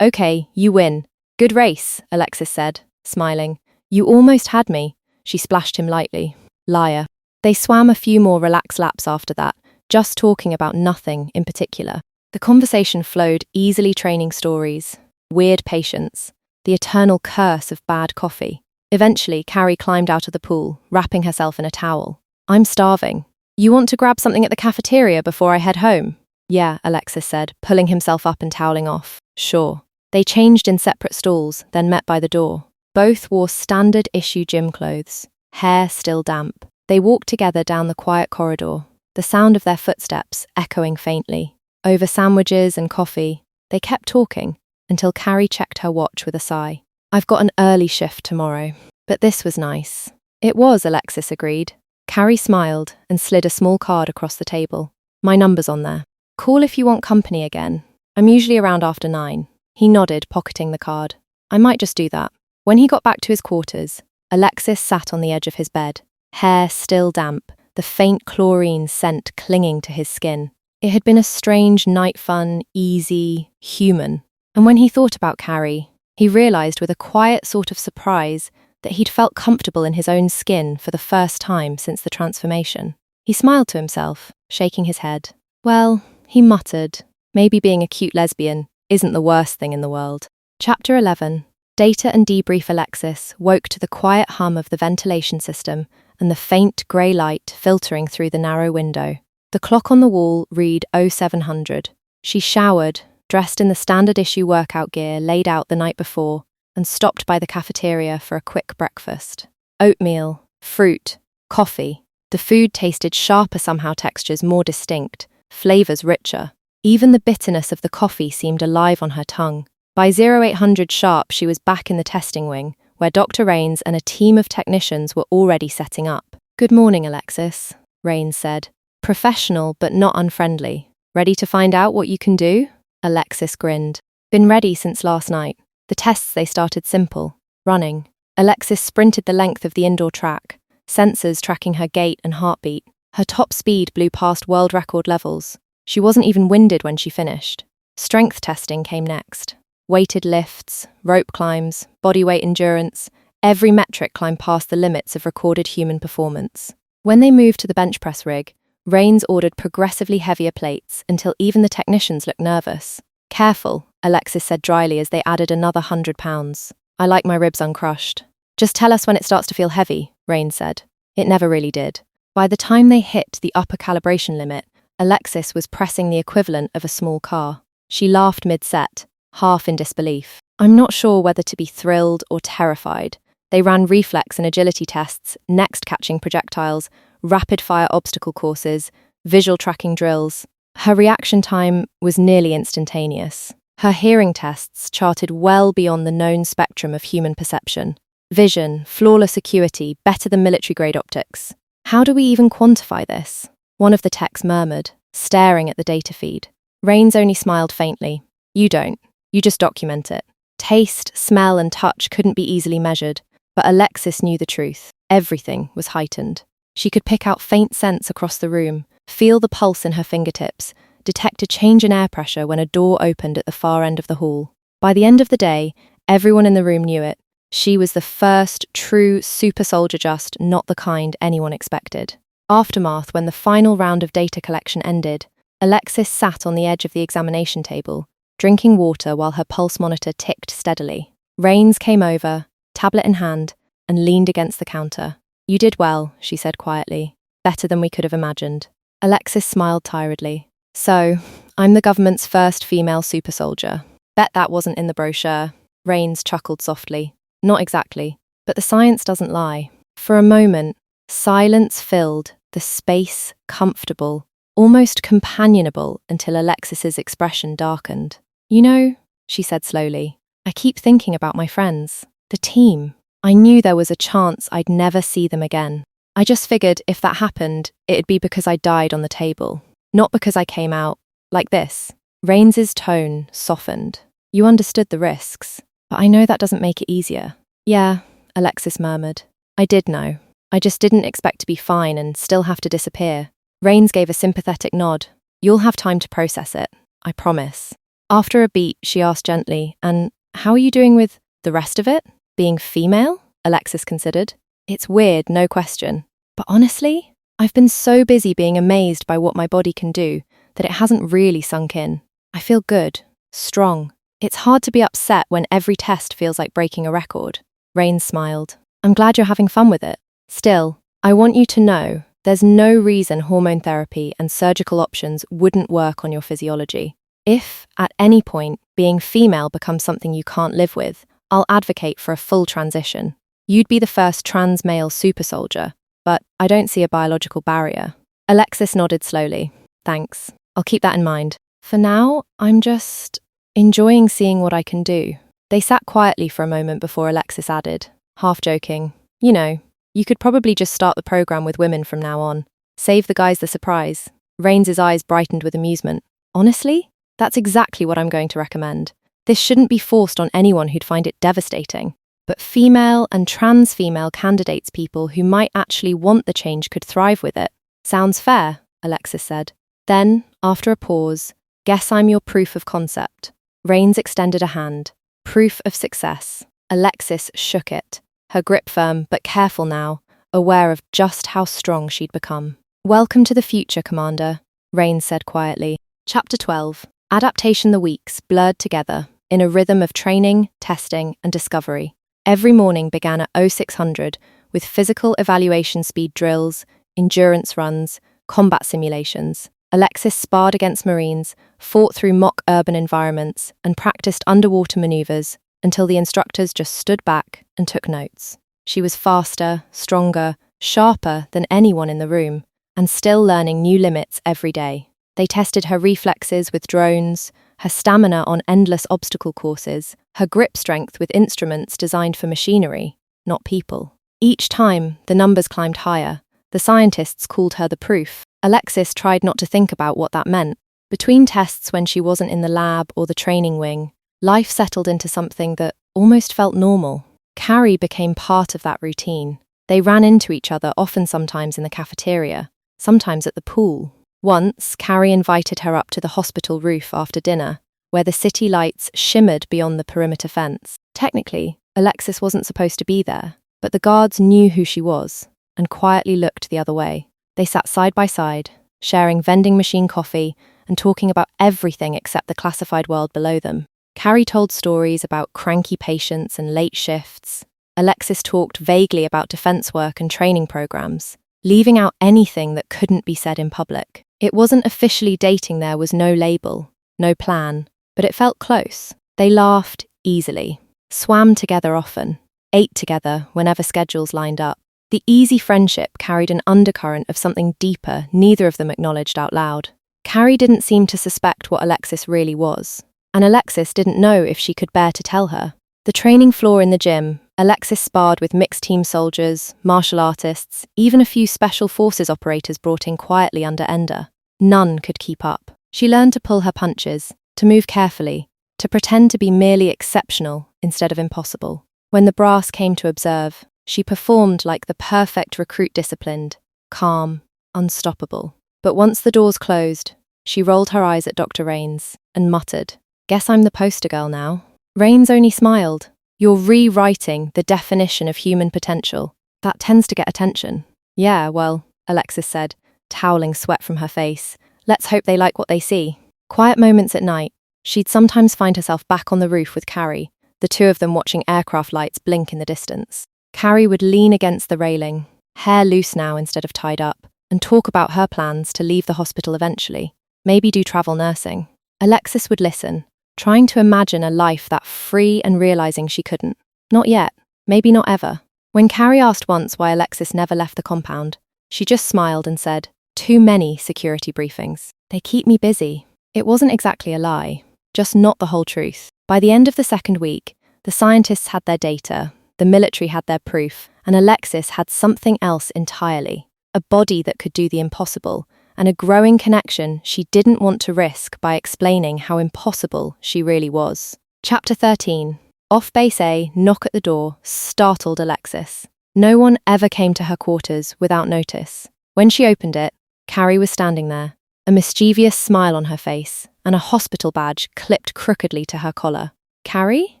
you win. Good race, Alexis said, smiling. You almost had me. She splashed him lightly. Liar. They swam a few more relaxed laps after that, just talking about nothing in particular. The conversation flowed easily, training stories, weird patients, the eternal curse of bad coffee. Eventually, Carrie climbed out of the pool, wrapping herself in a towel. I'm starving. You want to grab something at the cafeteria before I head home? Yeah, Alexis said, pulling himself up and toweling off. Sure. They changed in separate stalls, then met by the door. Both wore standard issue gym clothes, hair still damp. They walked together down the quiet corridor, the sound of their footsteps echoing faintly. Over sandwiches and coffee, they kept talking until Carrie checked her watch with a sigh. I've got an early shift tomorrow, but this was nice. It was, Alexis agreed. Carrie smiled and slid a small card across the table. My number's on there. Call if you want company again. I'm usually around after 9. He nodded, pocketing the card. I might just do that. When he got back to his quarters, Alexis sat on the edge of his bed, hair still damp, the faint chlorine scent clinging to his skin. It had been a strange night fun, easy, human. And when he thought about Carrie, he realized with a quiet sort of surprise that he'd felt comfortable in his own skin for the first time since the transformation. He smiled to himself, shaking his head. Well, he muttered, maybe being a cute lesbian isn't the worst thing in the world. Chapter 11. Data and debrief. Alexis woke to the quiet hum of the ventilation system and the faint grey light filtering through the narrow window. The clock on the wall read 0700. She showered, dressed in the standard issue workout gear laid out the night before, and stopped by the cafeteria for a quick breakfast. Oatmeal, fruit, coffee. The food tasted sharper somehow, textures more distinct, flavours richer. Even the bitterness of the coffee seemed alive on her tongue. By 0800 sharp, she was back in the testing wing, where Dr. Rains and a team of technicians were already setting up. Good morning, Alexis, Rains said. Professional but not unfriendly. Ready to find out what you can do? Alexis grinned. Been ready since last night. The tests, they started simple. Running. Alexis sprinted the length of the indoor track, sensors tracking her gait and heartbeat. Her top speed blew past world record levels. She wasn't even winded when she finished. Strength testing came next. Weighted lifts, rope climbs, bodyweight endurance, every metric climbed past the limits of recorded human performance. When they moved to the bench press rig, Rains ordered progressively heavier plates until even the technicians looked nervous. Careful, Alexis said dryly as they added another £100. I like my ribs uncrushed. Just tell us when it starts to feel heavy, Rain said. It never really did. By the time they hit the upper calibration limit, Alexis was pressing the equivalent of a small car. She laughed mid-set, half in disbelief. I'm not sure whether to be thrilled or terrified. They ran reflex and agility tests, next catching projectiles, rapid-fire obstacle courses, visual tracking drills. Her reaction time was nearly instantaneous. Her hearing tests charted well beyond the known spectrum of human perception. Vision, flawless acuity, better than military-grade optics. How do we even quantify this? One of the techs murmured, staring at the data feed. Rains only smiled faintly. You don't. You just document it. Taste, smell, and touch couldn't be easily measured, but Alexis knew the truth. Everything was heightened. She could pick out faint scents across the room, feel the pulse in her fingertips, detect a change in air pressure when a door opened at the far end of the hall. By the end of the day, everyone in the room knew it. She was the first true super soldier, just not the kind anyone expected. Aftermath, when the final round of data collection ended, Alexis sat on the edge of the examination table, drinking water while her pulse monitor ticked steadily. Rains came over, tablet in hand, and leaned against the counter. You did well, she said quietly. Better than we could have imagined. Alexis smiled tiredly. So, I'm the government's first female super soldier. Bet that wasn't in the brochure. Rains chuckled softly. Not exactly, but the science doesn't lie. For a moment, silence filled the space comfortable, almost companionable, until Alexis's expression darkened. You know, she said slowly, I keep thinking about my friends, the team. I knew there was a chance I'd never see them again. I just figured if that happened, it'd be because I died on the table, not because I came out like this. Rains's tone softened. You understood the risks, but I know that doesn't make it easier. Yeah, Alexis murmured. I did know. I just didn't expect to be fine and still have to disappear. Rains gave a sympathetic nod. You'll have time to process it, I promise. After a beat, she asked gently, and how are you doing with the rest of it? Being female? Alexis considered. It's weird, no question. But honestly, I've been so busy being amazed by what my body can do that it hasn't really sunk in. I feel good, strong. It's hard to be upset when every test feels like breaking a record. Rain smiled. I'm glad you're having fun with it. Still, I want you to know there's no reason hormone therapy and surgical options wouldn't work on your physiology. If, at any point, being female becomes something you can't live with, I'll advocate for a full transition. You'd be the first trans male super soldier, but I don't see a biological barrier. Alexis nodded slowly. Thanks. I'll keep that in mind. For now, I'm just enjoying seeing what I can do. They sat quietly for a moment before Alexis added, half joking, you know, you could probably just start the program with women from now on. Save the guys the surprise. Rains's eyes brightened with amusement. Honestly, that's exactly what I'm going to recommend. This shouldn't be forced on anyone who'd find it devastating. But female and trans female candidates, people who might actually want the change, could thrive with it. Sounds fair, Alexis said. Then, after a pause, guess I'm your proof of concept. Rains extended a hand. Proof of success. Alexis shook it, her grip firm but careful now, aware of just how strong she'd become. Welcome to the future, Commander, Rains said quietly. Chapter 12. Adaptation. The weeks blurred together in a rhythm of training, testing, and discovery. Every morning began at 0600 with physical evaluation speed drills, endurance runs, combat simulations. Alexis sparred against Marines, fought through mock urban environments, and practiced underwater maneuvers until the instructors just stood back and took notes. She was faster, stronger, sharper than anyone in the room, and still learning new limits every day. They tested her reflexes with drones, her stamina on endless obstacle courses, her grip strength with instruments designed for machinery, not people. Each time, the numbers climbed higher. The scientists called her the proof. Alexis tried not to think about what that meant. Between tests, when she wasn't in the lab or the training wing, life settled into something that almost felt normal. Carrie became part of that routine. They ran into each other often, sometimes in the cafeteria, sometimes at the pool. Once, Carrie invited her up to the hospital roof after dinner, where the city lights shimmered beyond the perimeter fence. Technically, Alexis wasn't supposed to be there, but the guards knew who she was and quietly looked the other way. They sat side by side, sharing vending machine coffee and talking about everything except the classified world below them. Carrie told stories about cranky patients and late shifts. Alexis talked vaguely about defense work and training programs, leaving out anything that couldn't be said in public. It wasn't officially dating, there was no label, no plan, but it felt close. They laughed easily, swam together often, ate together whenever schedules lined up. The easy friendship carried an undercurrent of something deeper neither of them acknowledged out loud. Carrie didn't seem to suspect what Alexis really was, and Alexis didn't know if she could bear to tell her. The training floor in the gym, Alexis sparred with mixed team soldiers, martial artists, even a few special forces operators brought in quietly under Ender. None could keep up. She learned to pull her punches, to move carefully, to pretend to be merely exceptional instead of impossible. When the brass came to observe, she performed like the perfect recruit, disciplined, calm, unstoppable. But once the doors closed, she rolled her eyes at Dr. Rains and muttered, "Guess I'm the poster girl now." Rains only smiled. "You're rewriting the definition of human potential. That tends to get attention." "Yeah, well," Alexis said, toweling sweat from her face. "Let's hope they like what they see." Quiet moments at night, she'd sometimes find herself back on the roof with Carrie, the two of them watching aircraft lights blink in the distance. Carrie would lean against the railing, hair loose now instead of tied up, and talk about her plans to leave the hospital eventually, maybe do travel nursing. Alexis would listen, trying to imagine a life that free and realizing she couldn't. Not yet, maybe not ever. When Carrie asked once why Alexis never left the compound, she just smiled and said, "Too many security briefings. They keep me busy." It wasn't exactly a lie, just not the whole truth. By the end of the second week, the scientists had their data, the military had their proof, and Alexis had something else entirely. A body that could do the impossible, and a growing connection she didn't want to risk by explaining how impossible she really was. Chapter 13. Off Base A, knock at the door, startled Alexis. No one ever came to her quarters without notice. When she opened it, Carrie was standing there, a mischievous smile on her face, and a hospital badge clipped crookedly to her collar. "Carrie?"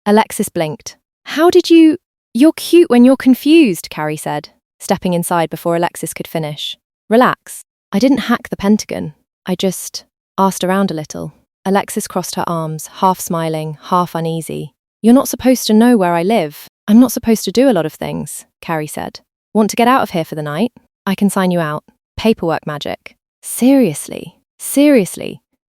Alexis blinked. "How did you— You're cute when you're confused," Carrie said, stepping inside before Alexis could finish. "Relax. I didn't hack the Pentagon. I just asked around a little." Alexis crossed her arms, half smiling, half uneasy. "You're not supposed to know where I live. I'm not supposed to do a lot of things," Carrie said. "Want to get out of here for the night? I can sign you out. Paperwork magic." Seriously?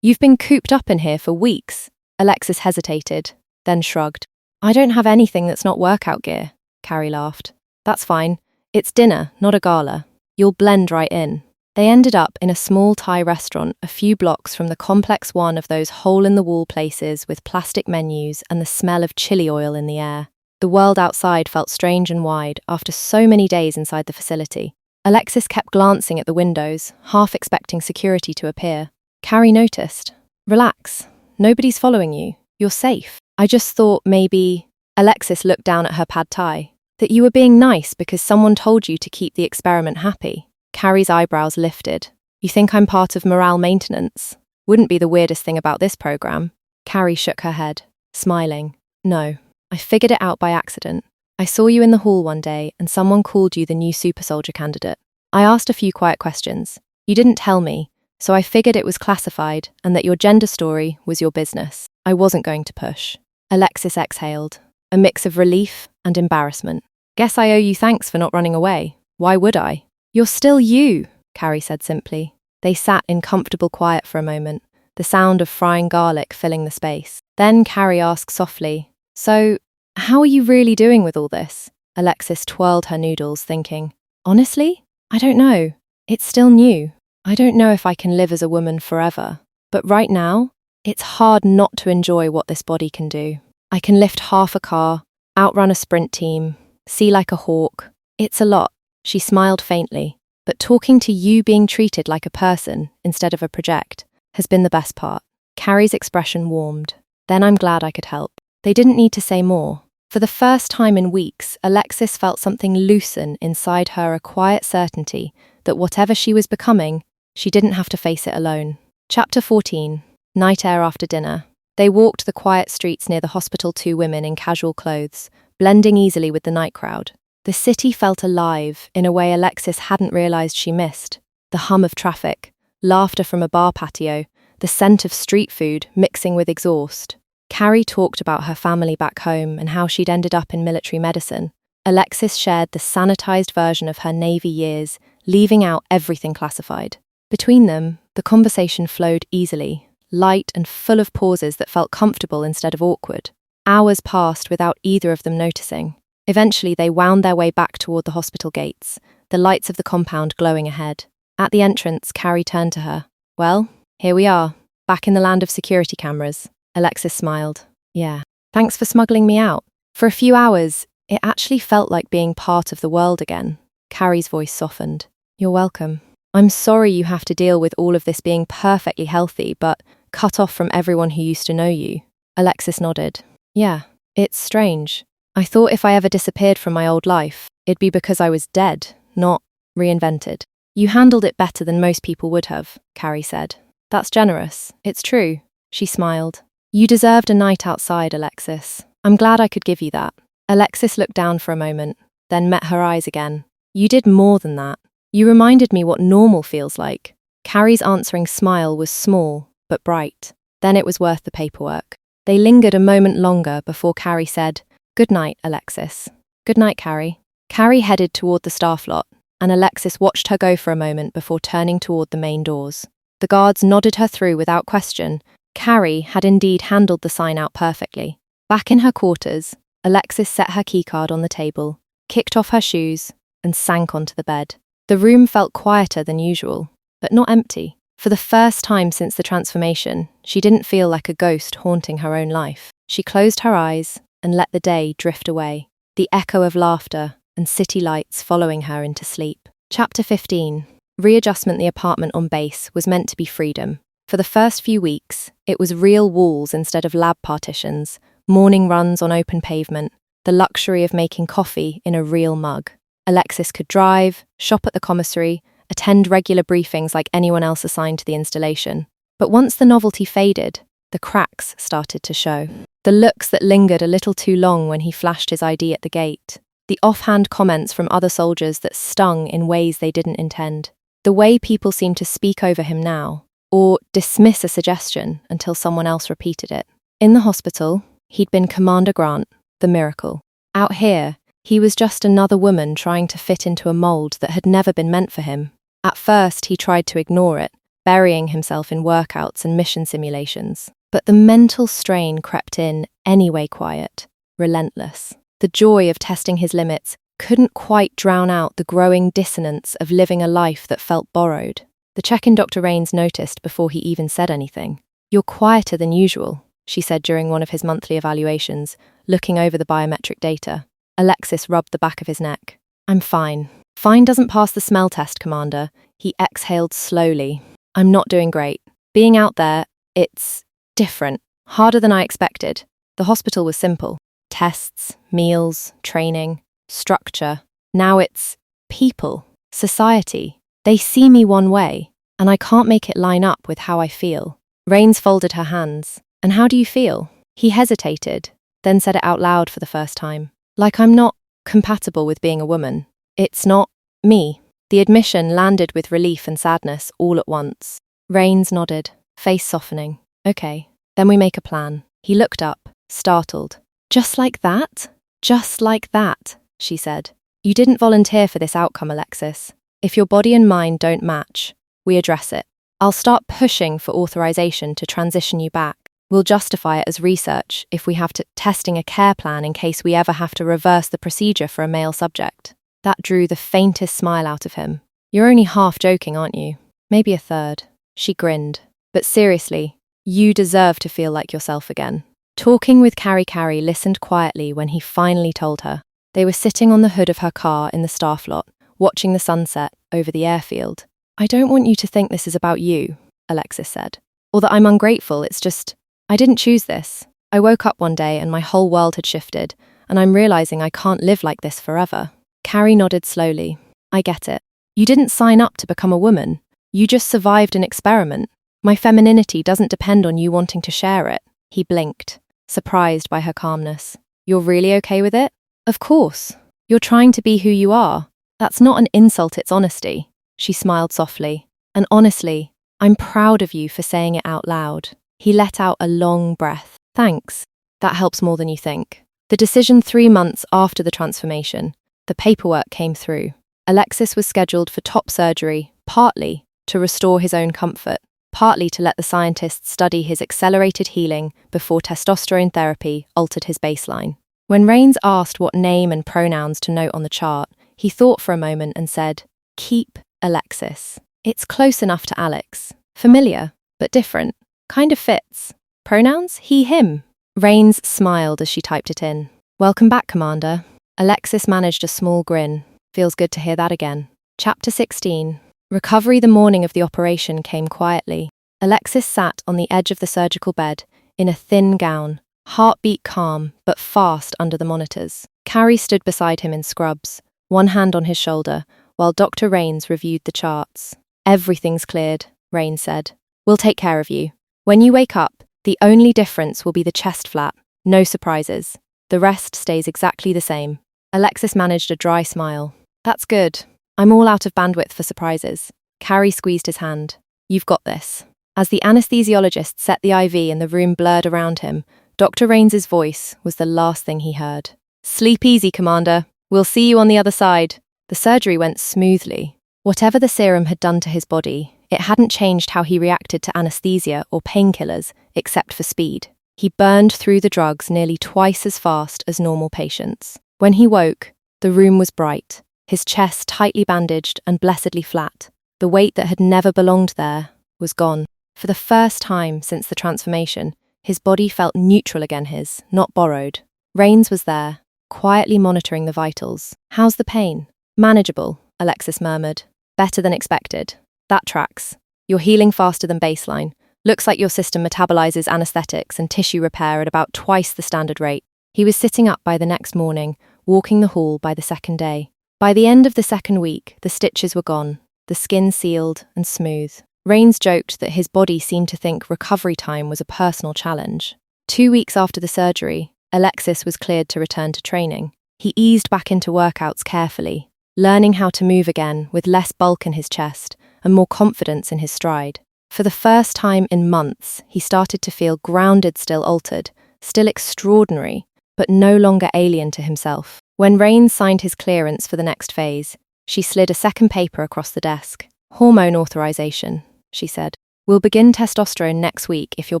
You've been cooped up in here for weeks." Alexis hesitated, then shrugged. "I don't have anything that's not workout gear," Carrie laughed. "That's fine. It's dinner, not a gala. You'll blend right in." They ended up in a small Thai restaurant a few blocks from the complex one of those hole-in-the-wall places with plastic menus and the smell of chili oil in the air. The world outside felt strange and wide after so many days inside the facility. Alexis kept glancing at the windows, half expecting security to appear. Carrie noticed. "Relax. Nobody's following you. You're safe. I just thought maybe—" Alexis looked down at her pad thai. "That you were being nice because someone told you to keep the experiment happy." Carrie's eyebrows lifted. "You think I'm part of morale maintenance? Wouldn't be the weirdest thing about this program." Carrie shook her head, smiling. "No, I figured it out by accident. I saw you in the hall one day and someone called you the new super soldier candidate. I asked a few quiet questions. You didn't tell me, so I figured it was classified and that your gender story was your business. I wasn't going to push." Alexis exhaled, a mix of relief and embarrassment. "Guess I owe you thanks for not running away. Why would I?" "You're still you," Carrie said simply. They sat in comfortable quiet for a moment, the sound of frying garlic filling the space. Then Carrie asked softly, "So, how are you really doing with all this?" Alexis twirled her noodles, thinking, "Honestly, I don't know. It's still new. I don't know if I can live as a woman forever. But right now, it's hard not to enjoy what this body can do. I can lift half a car, outrun a sprint team, see like a hawk. It's a lot." She smiled faintly, "but talking to you being treated like a person instead of a project has been the best part." Carrie's expression warmed. "Then I'm glad I could help." They didn't need to say more. For the first time in weeks, Alexis felt something loosen inside her, a quiet certainty that whatever she was becoming, she didn't have to face it alone. Chapter 14. Night air after dinner. They walked the quiet streets near the hospital, two women in casual clothes, blending easily with the night crowd. The city felt alive in a way Alexis hadn't realized she missed. The hum of traffic, laughter from a bar patio, the scent of street food mixing with exhaust. Carrie talked about her family back home and how she'd ended up in military medicine. Alexis shared the sanitized version of her Navy years, leaving out everything classified. Between them, the conversation flowed easily, light and full of pauses that felt comfortable instead of awkward. Hours passed without either of them noticing. Eventually, they wound their way back toward the hospital gates, the lights of the compound glowing ahead. At the entrance, Carrie turned to her. "Well, here we are, back in the land of security cameras." Alexis smiled. "Yeah. Thanks for smuggling me out. For a few hours, it actually felt like being part of the world again." Carrie's voice softened. "You're welcome. I'm sorry you have to deal with all of this being perfectly healthy, but cut off from everyone who used to know you." Alexis nodded. "Yeah, it's strange. I thought if I ever disappeared from my old life, it'd be because I was dead, not reinvented." "You handled it better than most people would have," Carrie said. "That's generous. It's true." She smiled. "You deserved a night outside, Alexis. I'm glad I could give you that." Alexis looked down for a moment, then met her eyes again. "You did more than that. You reminded me what normal feels like." Carrie's answering smile was small, but bright. Then it was worth the paperwork. They lingered a moment longer before Carrie said, "Good night, Alexis." "Good night, Carrie." Carrie headed toward the staff lot, and Alexis watched her go for a moment before turning toward the main doors. The guards nodded her through without question. Carrie had indeed handled the sign out perfectly. Back in her quarters, Alexis set her keycard on the table, kicked off her shoes, and sank onto the bed. The room felt quieter than usual, but not empty. For the first time since the transformation, she didn't feel like a ghost haunting her own life. She closed her eyes and let the day drift away, the echo of laughter and city lights following her into sleep. Chapter 15. Readjustment. The apartment on base was meant to be freedom. For the first few weeks, it was real walls instead of lab partitions, morning runs on open pavement, the luxury of making coffee in a real mug. Alexis could drive, shop at the commissary, attend regular briefings like anyone else assigned to the installation. But once the novelty faded, the cracks started to show. The looks that lingered a little too long when he flashed his ID at the gate. The offhand comments from other soldiers that stung in ways they didn't intend. The way people seemed to speak over him now, or dismiss a suggestion until someone else repeated it. In the hospital, he'd been Commander Grant, the miracle. Out here, he was just another woman trying to fit into a mold that had never been meant for him. At first, he tried to ignore it, burying himself in workouts and mission simulations. But the mental strain crept in anyway, quiet, relentless. The joy of testing his limits couldn't quite drown out the growing dissonance of living a life that felt borrowed. The check-in Dr. Rains noticed before he even said anything. "You're quieter than usual," she said during one of his monthly evaluations, looking over the biometric data. Alexis rubbed the back of his neck. "I'm fine." "Fine doesn't pass the smell test, Commander." He exhaled slowly. "I'm not doing great. Being out there, it's different. Harder than I expected." The hospital was simple. Tests, meals, training, structure. Now it's people, society. They see me one way, and I can't make it line up with how I feel. Rains folded her hands. "And how do you feel?" He hesitated, then said it out loud for the first time. "Like I'm not compatible with being a woman. It's not me." The admission landed with relief and sadness all at once. Rains nodded, face softening. "Okay, then we make a plan." He looked up, startled. "Just like that?" "Just like that," she said. "You didn't volunteer for this outcome, Alexis. If your body and mind don't match, we address it. I'll start pushing for authorization to transition you back. We'll justify it as research if we have to testing a care plan in case we ever have to reverse the procedure for a male subject." That drew the faintest smile out of him. "You're only half joking, aren't you? Maybe a third." She grinned. "But seriously, you deserve to feel like yourself again." Talking with Carrie listened quietly when he finally told her. They were sitting on the hood of her car in the staff lot, watching the sunset over the airfield. "I don't want you to think this is about you," Alexis said. "Or that I'm ungrateful, it's just, I didn't choose this. I woke up one day and my whole world had shifted, and I'm realizing I can't live like this forever." Carrie nodded slowly. "I get it. You didn't sign up to become a woman. You just survived an experiment. My femininity doesn't depend on you wanting to share it." He blinked, surprised by her calmness. "You're really okay with it?" "Of course. You're trying to be who you are. That's not an insult, it's honesty." She smiled softly. "And honestly, I'm proud of you for saying it out loud. He let out a long breath. Thanks. That helps more than you think. The decision 3 months after the transformation, the paperwork came through. Alexis was scheduled for top surgery, partly to restore his own comfort, partly to let the scientists study his accelerated healing before testosterone therapy altered his baseline. When Rains asked what name and pronouns to note on the chart, he thought for a moment and said, "Keep Alexis. It's close enough to Alex. Familiar, but different. Kind of fits. Pronouns? He, him." Rains smiled as she typed it in. "Welcome back, Commander." Alexis managed a small grin. Feels good to hear that again. Chapter 16. Recovery the morning of the operation came quietly. Alexis sat on the edge of the surgical bed, in a thin gown, heartbeat calm, but fast under the monitors. Carrie stood beside him in scrubs, one hand on his shoulder, while Dr. Rains reviewed the charts. "Everything's cleared," Rains said. "We'll take care of you. When you wake up, the only difference will be the chest flap. No surprises. The rest stays exactly the same." Alexis managed a dry smile. "That's good. I'm all out of bandwidth for surprises." Carrie squeezed his hand. "You've got this." As the anesthesiologist set the IV and the room blurred around him, Dr. Rains's voice was the last thing he heard. "Sleep easy, Commander. We'll see you on the other side." The surgery went smoothly. Whatever the serum had done to his body, it hadn't changed how he reacted to anesthesia or painkillers, except for speed. He burned through the drugs nearly twice as fast as normal patients. When he woke, the room was bright, his chest tightly bandaged and blessedly flat. The weight that had never belonged there was gone. For the first time since the transformation, his body felt neutral again, not borrowed. Rains was there, quietly monitoring the vitals. "How's the pain?" "Manageable," Alexis murmured. "Better than expected." "That tracks. You're healing faster than baseline. Looks like your system metabolizes anesthetics and tissue repair at about twice the standard rate." He was sitting up by the next morning, walking the hall by the second day. By the end of the second week, the stitches were gone, the skin sealed and smooth. Rains joked that his body seemed to think recovery time was a personal challenge. 2 weeks after the surgery, Alexis was cleared to return to training. He eased back into workouts carefully, learning how to move again with less bulk in his chest and more confidence in his stride. For the first time in months, he started to feel grounded, still altered, still extraordinary, but no longer alien to himself. When Rains signed his clearance for the next phase, she slid a second paper across the desk. "Hormone authorization," she said. "We'll begin testosterone next week if your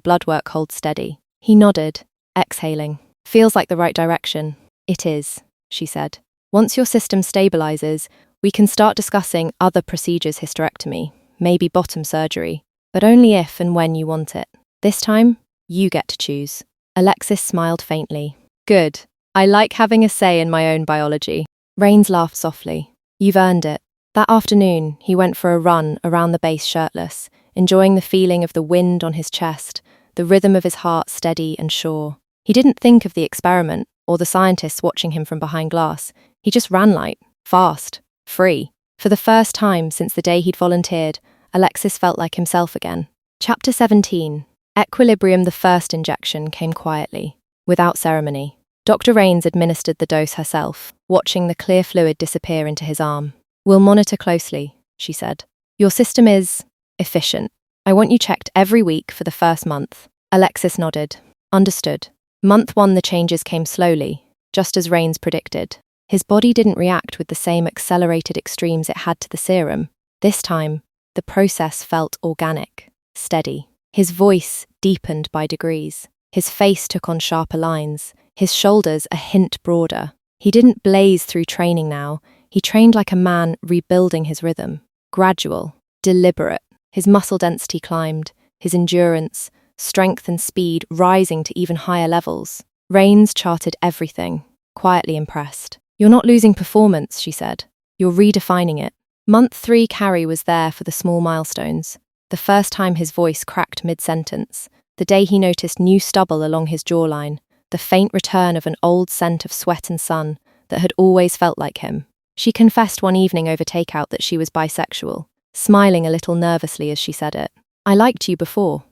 blood work holds steady." He nodded, exhaling. "Feels like the right direction." "It is," she said. "Once your system stabilizes, we can start discussing other procedures, hysterectomy, maybe bottom surgery, but only if and when you want it. This time, you get to choose." Alexis smiled faintly. "Good. I like having a say in my own biology." Rains laughed softly. "You've earned it." That afternoon, he went for a run around the base shirtless, enjoying the feeling of the wind on his chest, the rhythm of his heart steady and sure. He didn't think of the experiment or the scientists watching him from behind glass. He just ran light, fast, free. For the first time since the day he'd volunteered, Alexis felt like himself again. Chapter 17. Equilibrium. The first injection came quietly, without ceremony. Dr. Rains administered the dose herself, watching the clear fluid disappear into his arm. "We'll monitor closely," she said. "Your system is efficient. I want you checked every week for the first month." Alexis nodded. "Understood." Month 1, the changes came slowly, just as Rains predicted. His body didn't react with the same accelerated extremes it had to the serum. This time, the process felt organic, steady. His voice deepened by degrees. His face took on sharper lines, his shoulders a hint broader. He didn't blaze through training now. He trained like a man rebuilding his rhythm. Gradual, deliberate. His muscle density climbed, his endurance, strength and speed rising to even higher levels. Rains charted everything, quietly impressed. "You're not losing performance," she said. "You're redefining it." Month 3, Carrie was there for the small milestones. The first time his voice cracked mid-sentence, the day he noticed new stubble along his jawline, the faint return of an old scent of sweat and sun that had always felt like him. She confessed one evening over takeout that she was bisexual, smiling a little nervously as she said it. "I liked you before,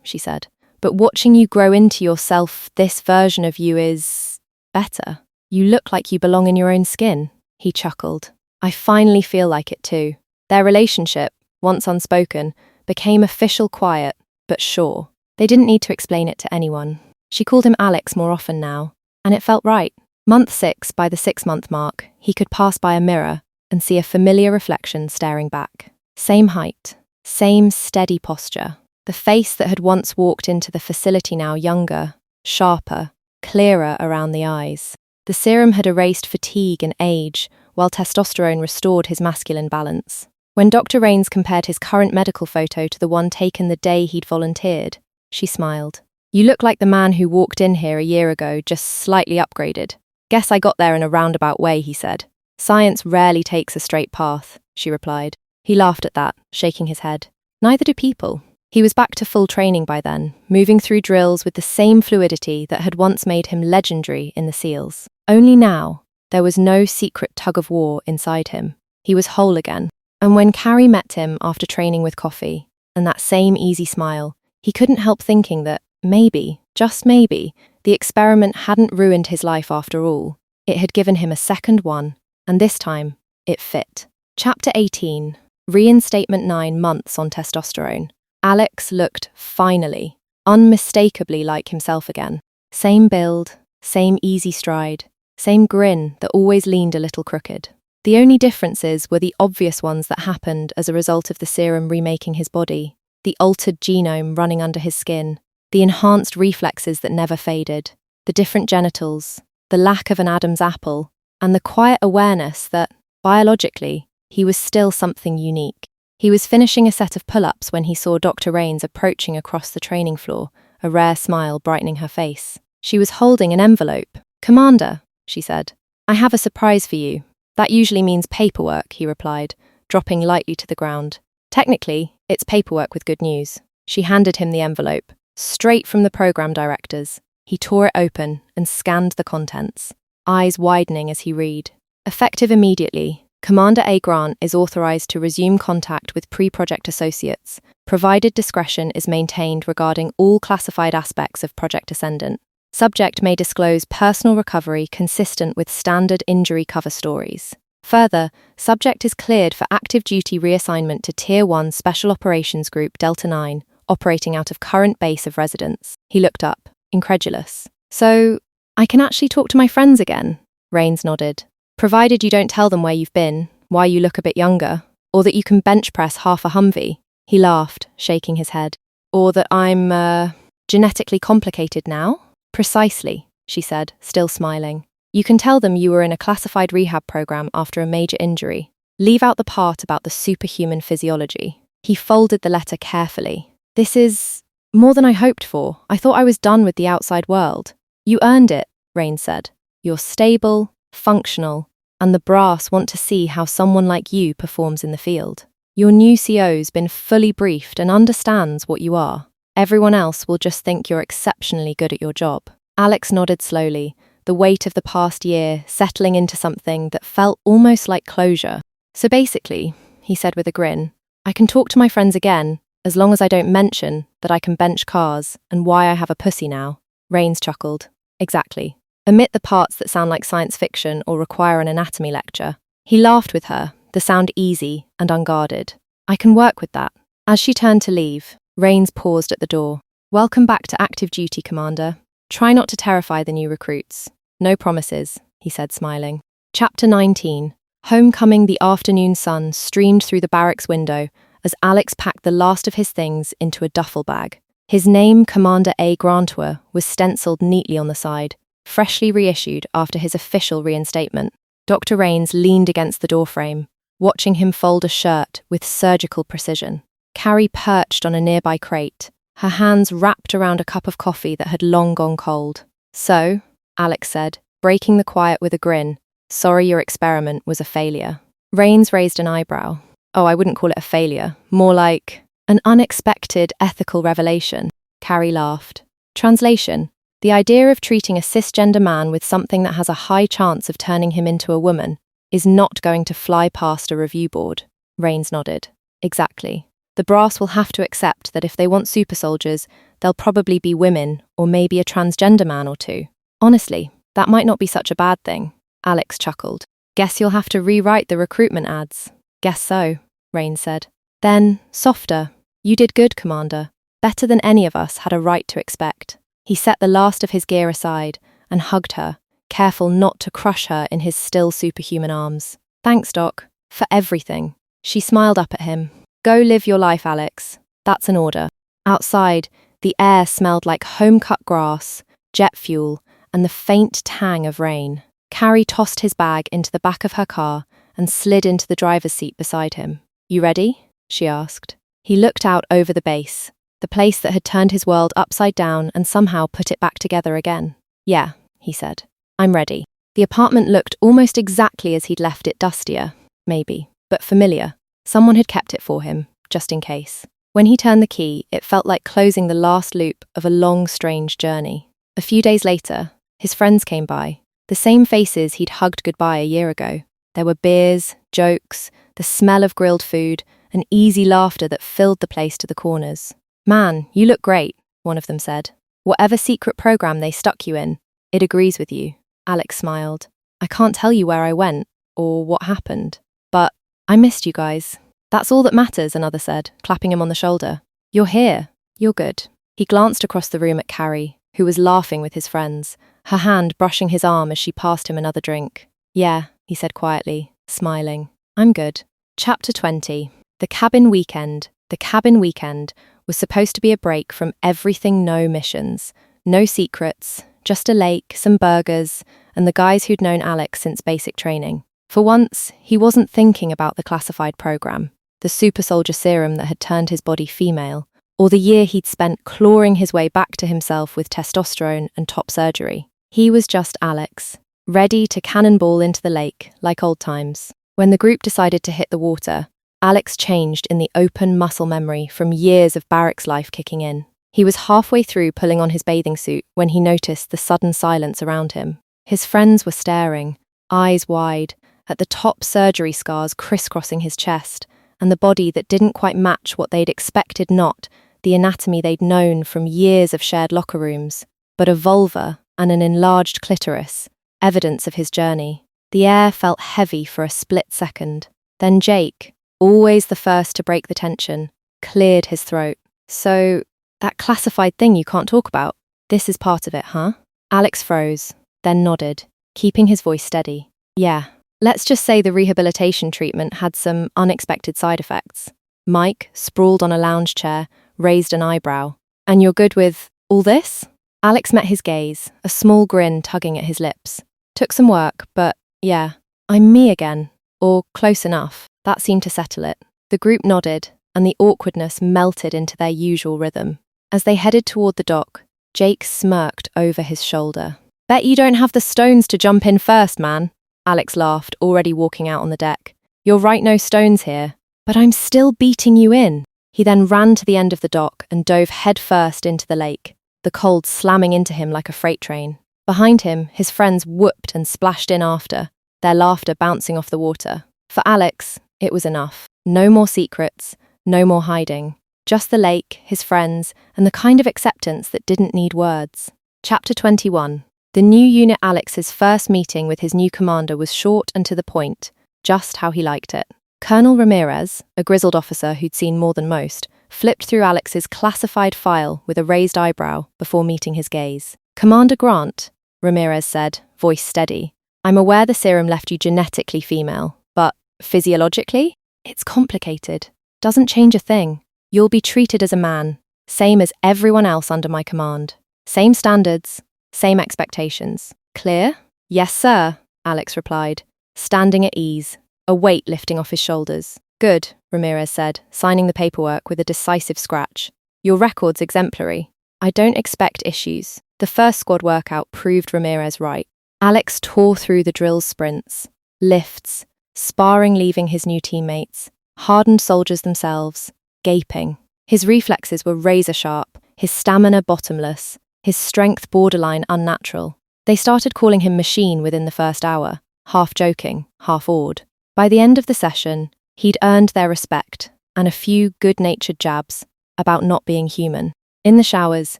she said. "But watching you grow into yourself, this version of you is better. You look like you belong in your own skin." He chuckled. "I finally feel like it too." Their relationship, once unspoken, became official quiet, but sure. They didn't need to explain it to anyone. She called him Alex more often now, and it felt right. Month 6, by the 6-month mark, he could pass by a mirror and see a familiar reflection staring back. Same height, same steady posture. The face that had once walked into the facility now younger, sharper, clearer around the eyes. The serum had erased fatigue and age, while testosterone restored his masculine balance. When Dr. Rains compared his current medical photo to the one taken the day he'd volunteered, she smiled. "You look like the man who walked in here a year ago, just slightly upgraded." "Guess I got there in a roundabout way," he said. "Science rarely takes a straight path," she replied. He laughed at that, shaking his head. Neither do people. He was back to full training by then, moving through drills with the same fluidity that had once made him legendary in the SEALs. Only now, there was no secret tug-of-war inside him. He was whole again. And when Carrie met him after training with coffee, and that same easy smile, he couldn't help thinking that maybe, just maybe, the experiment hadn't ruined his life after all. It had given him a second one, and this time, it fit. Chapter 18. Reinstatement 9 months on testosterone. Alex looked, finally, unmistakably like himself again. Same build, same easy stride, same grin that always leaned a little crooked. The only differences were the obvious ones that happened as a result of the serum remaking his body, the altered genome running under his skin, the enhanced reflexes that never faded, the different genitals, the lack of an Adam's apple, and the quiet awareness that, biologically, he was still something unique. He was finishing a set of pull-ups when he saw Dr. Rains approaching across the training floor, a rare smile brightening her face. She was holding an envelope. "Commander," she said, "I have a surprise for you." "That usually means paperwork," he replied, dropping lightly to the ground. "Technically, it's paperwork with good news." She handed him the envelope, straight from the program directors. He tore it open and scanned the contents, eyes widening as he read. "Effective immediately, Commander A. Grant is authorized to resume contact with pre-project associates, provided discretion is maintained regarding all classified aspects of Project Ascendant. Subject may disclose personal recovery consistent with standard injury cover stories. Further, subject is cleared for active duty reassignment to Tier 1 Special Operations Group Delta 9, operating out of current base of residence." He looked up, incredulous. "So, I can actually talk to my friends again?" Rains nodded. "Provided you don't tell them where you've been, why you look a bit younger, or that you can bench press half a Humvee." He laughed, shaking his head. "Or that I'm, genetically complicated now?" "Precisely," she said, still smiling. "You can tell them you were in a classified rehab program after a major injury. Leave out the part about the superhuman physiology." He folded the letter carefully. "This is more than I hoped for. I thought I was done with the outside world." "You earned it," Rains said. "You're stable, functional, and the brass want to see how someone like you performs in the field. Your new CO's been fully briefed and understands what you are. Everyone else will just think you're exceptionally good at your job." Alex nodded slowly, the weight of the past year settling into something that felt almost like closure. "So basically," he said with a grin, "I can talk to my friends again, as long as I don't mention that I can bench cars and why I have a pussy now." Rains chuckled. "Exactly. Omit the parts that sound like science fiction or require an anatomy lecture." He laughed with her, the sound easy and unguarded. "I can work with that." As she turned to leave, Rains paused at the door. "Welcome back to active duty, Commander. Try not to terrify the new recruits." "No promises," he said, smiling. Chapter 19. Homecoming. The afternoon sun streamed through the barracks window as Alex packed the last of his things into a duffel bag. His name, Commander A. Grantua, was stenciled neatly on the side, freshly reissued after his official reinstatement. Dr. Rains leaned against the doorframe, watching him fold a shirt with surgical precision. Carrie perched on a nearby crate, her hands wrapped around a cup of coffee that had long gone cold. "So," Alex said, breaking the quiet with a grin, "sorry your experiment was a failure." Rains raised an eyebrow. "Oh, I wouldn't call it a failure. More like an unexpected ethical revelation." Carrie laughed. Translation: the idea of treating a cisgender man with something that has a high chance of turning him into a woman is not going to fly past a review board. Rains nodded. "Exactly. The brass will have to accept that if they want super soldiers, they'll probably be women or maybe a transgender man or two. Honestly, that might not be such a bad thing." Alex chuckled. "Guess you'll have to rewrite the recruitment ads." "Guess so," Rains said. "Then, softer. You did good, Commander. Better than any of us had a right to expect. He set the last of his gear aside and hugged her, careful not to crush her in his still superhuman arms. Thanks, Doc, for everything. She smiled up at him. Go live your life, Alex. That's an order. Outside, the air smelled like home-cut grass, jet fuel, and the faint tang of rain. Carrie tossed his bag into the back of her car and slid into the driver's seat beside him. You ready? She asked. He looked out over the base, the place that had turned his world upside down and somehow put it back together again. Yeah, he said. I'm ready. The apartment looked almost exactly as he'd left it, dustier, maybe, but familiar. Someone had kept it for him, just in case. When he turned the key, it felt like closing the last loop of a long, strange journey. A few days later, his friends came by, the same faces he'd hugged goodbye a year ago. There were beers, jokes, the smell of grilled food, and easy laughter that filled the place to the corners. Man, you look great, one of them said. Whatever secret program they stuck you in, it agrees with you. Alex smiled. I can't tell you where I went, or what happened, but I missed you guys. That's all that matters, another said, clapping him on the shoulder. You're here. You're good. He glanced across the room at Carrie, who was laughing with his friends, her hand brushing his arm as she passed him another drink. Yeah, he said quietly, smiling. I'm good. Chapter 20. The Cabin Weekend. The Cabin Weekend was supposed to be a break from everything, no missions, no secrets, just a lake, some burgers, and the guys who'd known Alex since basic training. For once, he wasn't thinking about the classified program, the super soldier serum that had turned his body female, or the year he'd spent clawing his way back to himself with testosterone and top surgery. He was just Alex, ready to cannonball into the lake like old times. When the group decided to hit the water, Alex changed in the open muscle memory from years of barracks life kicking in. He was halfway through pulling on his bathing suit when he noticed the sudden silence around him. His friends were staring, eyes wide, at the top surgery scars crisscrossing his chest, and the body that didn't quite match what they'd expected, not the anatomy they'd known from years of shared locker rooms, but a vulva and an enlarged clitoris, evidence of his journey. The air felt heavy for a split second. Then Jake, always the first to break the tension, cleared his throat. So, that classified thing you can't talk about, this is part of it, huh? Alex froze, then nodded, keeping his voice steady. Yeah, let's just say the rehabilitation treatment had some unexpected side effects. Mike, sprawled on a lounge chair, raised an eyebrow. And you're good with all this? Alex met his gaze, a small grin tugging at his lips. Took some work, but yeah, I'm me again. Or close enough. That seemed to settle it. The group nodded, and the awkwardness melted into their usual rhythm. As they headed toward the dock, Jake smirked over his shoulder. Bet you don't have the stones to jump in first, man. Alex laughed, already walking out on the deck. You're right, no stones here. But I'm still beating you in. He then ran to the end of the dock and dove headfirst into the lake, the cold slamming into him like a freight train. Behind him, his friends whooped and splashed in after, their laughter bouncing off the water. For Alex, it was enough. No more secrets, no more hiding. Just the lake, his friends, and the kind of acceptance that didn't need words. Chapter 21. The new unit Alex's first meeting with his new commander was short and to the point, just how he liked it. Colonel Ramirez, a grizzled officer who'd seen more than most, flipped through Alex's classified file with a raised eyebrow before meeting his gaze. Commander Grant, Ramirez said, voice steady. I'm aware the serum left you genetically female, but physiologically? It's complicated. Doesn't change a thing. You'll be treated as a man, same as everyone else under my command. Same standards, same expectations. Clear? Yes, sir, Alex replied, standing at ease, a weight lifting off his shoulders. Good, Ramirez said, signing the paperwork with a decisive scratch. Your record's exemplary. I don't expect issues. The first squad workout proved Ramirez right. Alex tore through the drill sprints, lifts, sparring leaving his new teammates, hardened soldiers themselves, gaping. His reflexes were razor sharp, his stamina bottomless, his strength borderline unnatural. They started calling him Machine within the first hour, half joking, half awed. By the end of the session, he'd earned their respect and a few good-natured jabs about not being human. In the showers,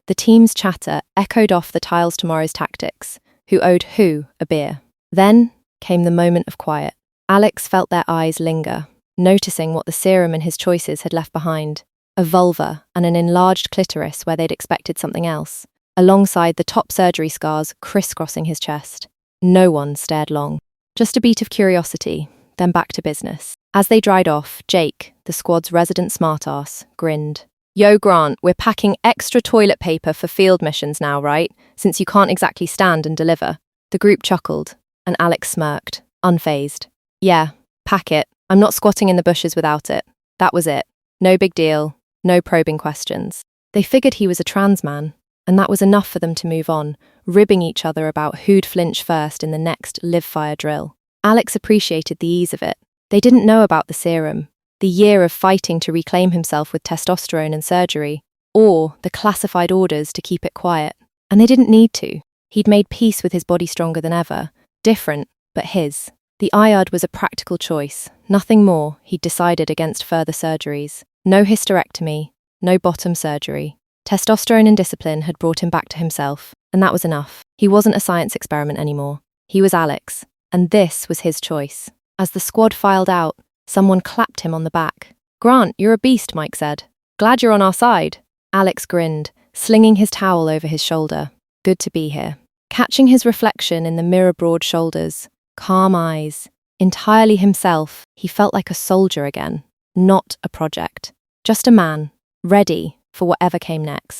the team's chatter echoed off the Tiles Tomorrow's tactics, who owed who a beer. Then came the moment of quiet. Alex felt their eyes linger, noticing what the serum and his choices had left behind. a vulva, and an enlarged clitoris where they'd expected something else, alongside the top surgery scars crisscrossing his chest. No one stared long. Just a beat of curiosity, then back to business. As they dried off, Jake, the squad's resident smartass, grinned. Yo, Grant, we're packing extra toilet paper for field missions now, right? Since you can't exactly stand and deliver. The group chuckled, and Alex smirked, unfazed. Yeah, pack it. I'm not squatting in the bushes without it. That was it. No big deal. No probing questions. They figured he was a trans man, and that was enough for them to move on, ribbing each other about who'd flinch first in the next live-fire drill. Alex appreciated the ease of it. They didn't know about the serum, the year of fighting to reclaim himself with testosterone and surgery, or the classified orders to keep it quiet. And they didn't need to. He'd made peace with his body stronger than ever. Different, but his. The IUD was a practical choice. Nothing more, he'd decided against further surgeries. No hysterectomy, no bottom surgery. Testosterone and discipline had brought him back to himself, and that was enough. He wasn't a science experiment anymore. He was Alex, and this was his choice. As the squad filed out, someone clapped him on the back. Grant, you're a beast, Mike said. Glad you're on our side. Alex grinned, slinging his towel over his shoulder. Good to be here. Catching his reflection in the mirror-broad shoulders, calm eyes, entirely himself, he felt like a soldier again, not a project. Just a man, ready for whatever came next.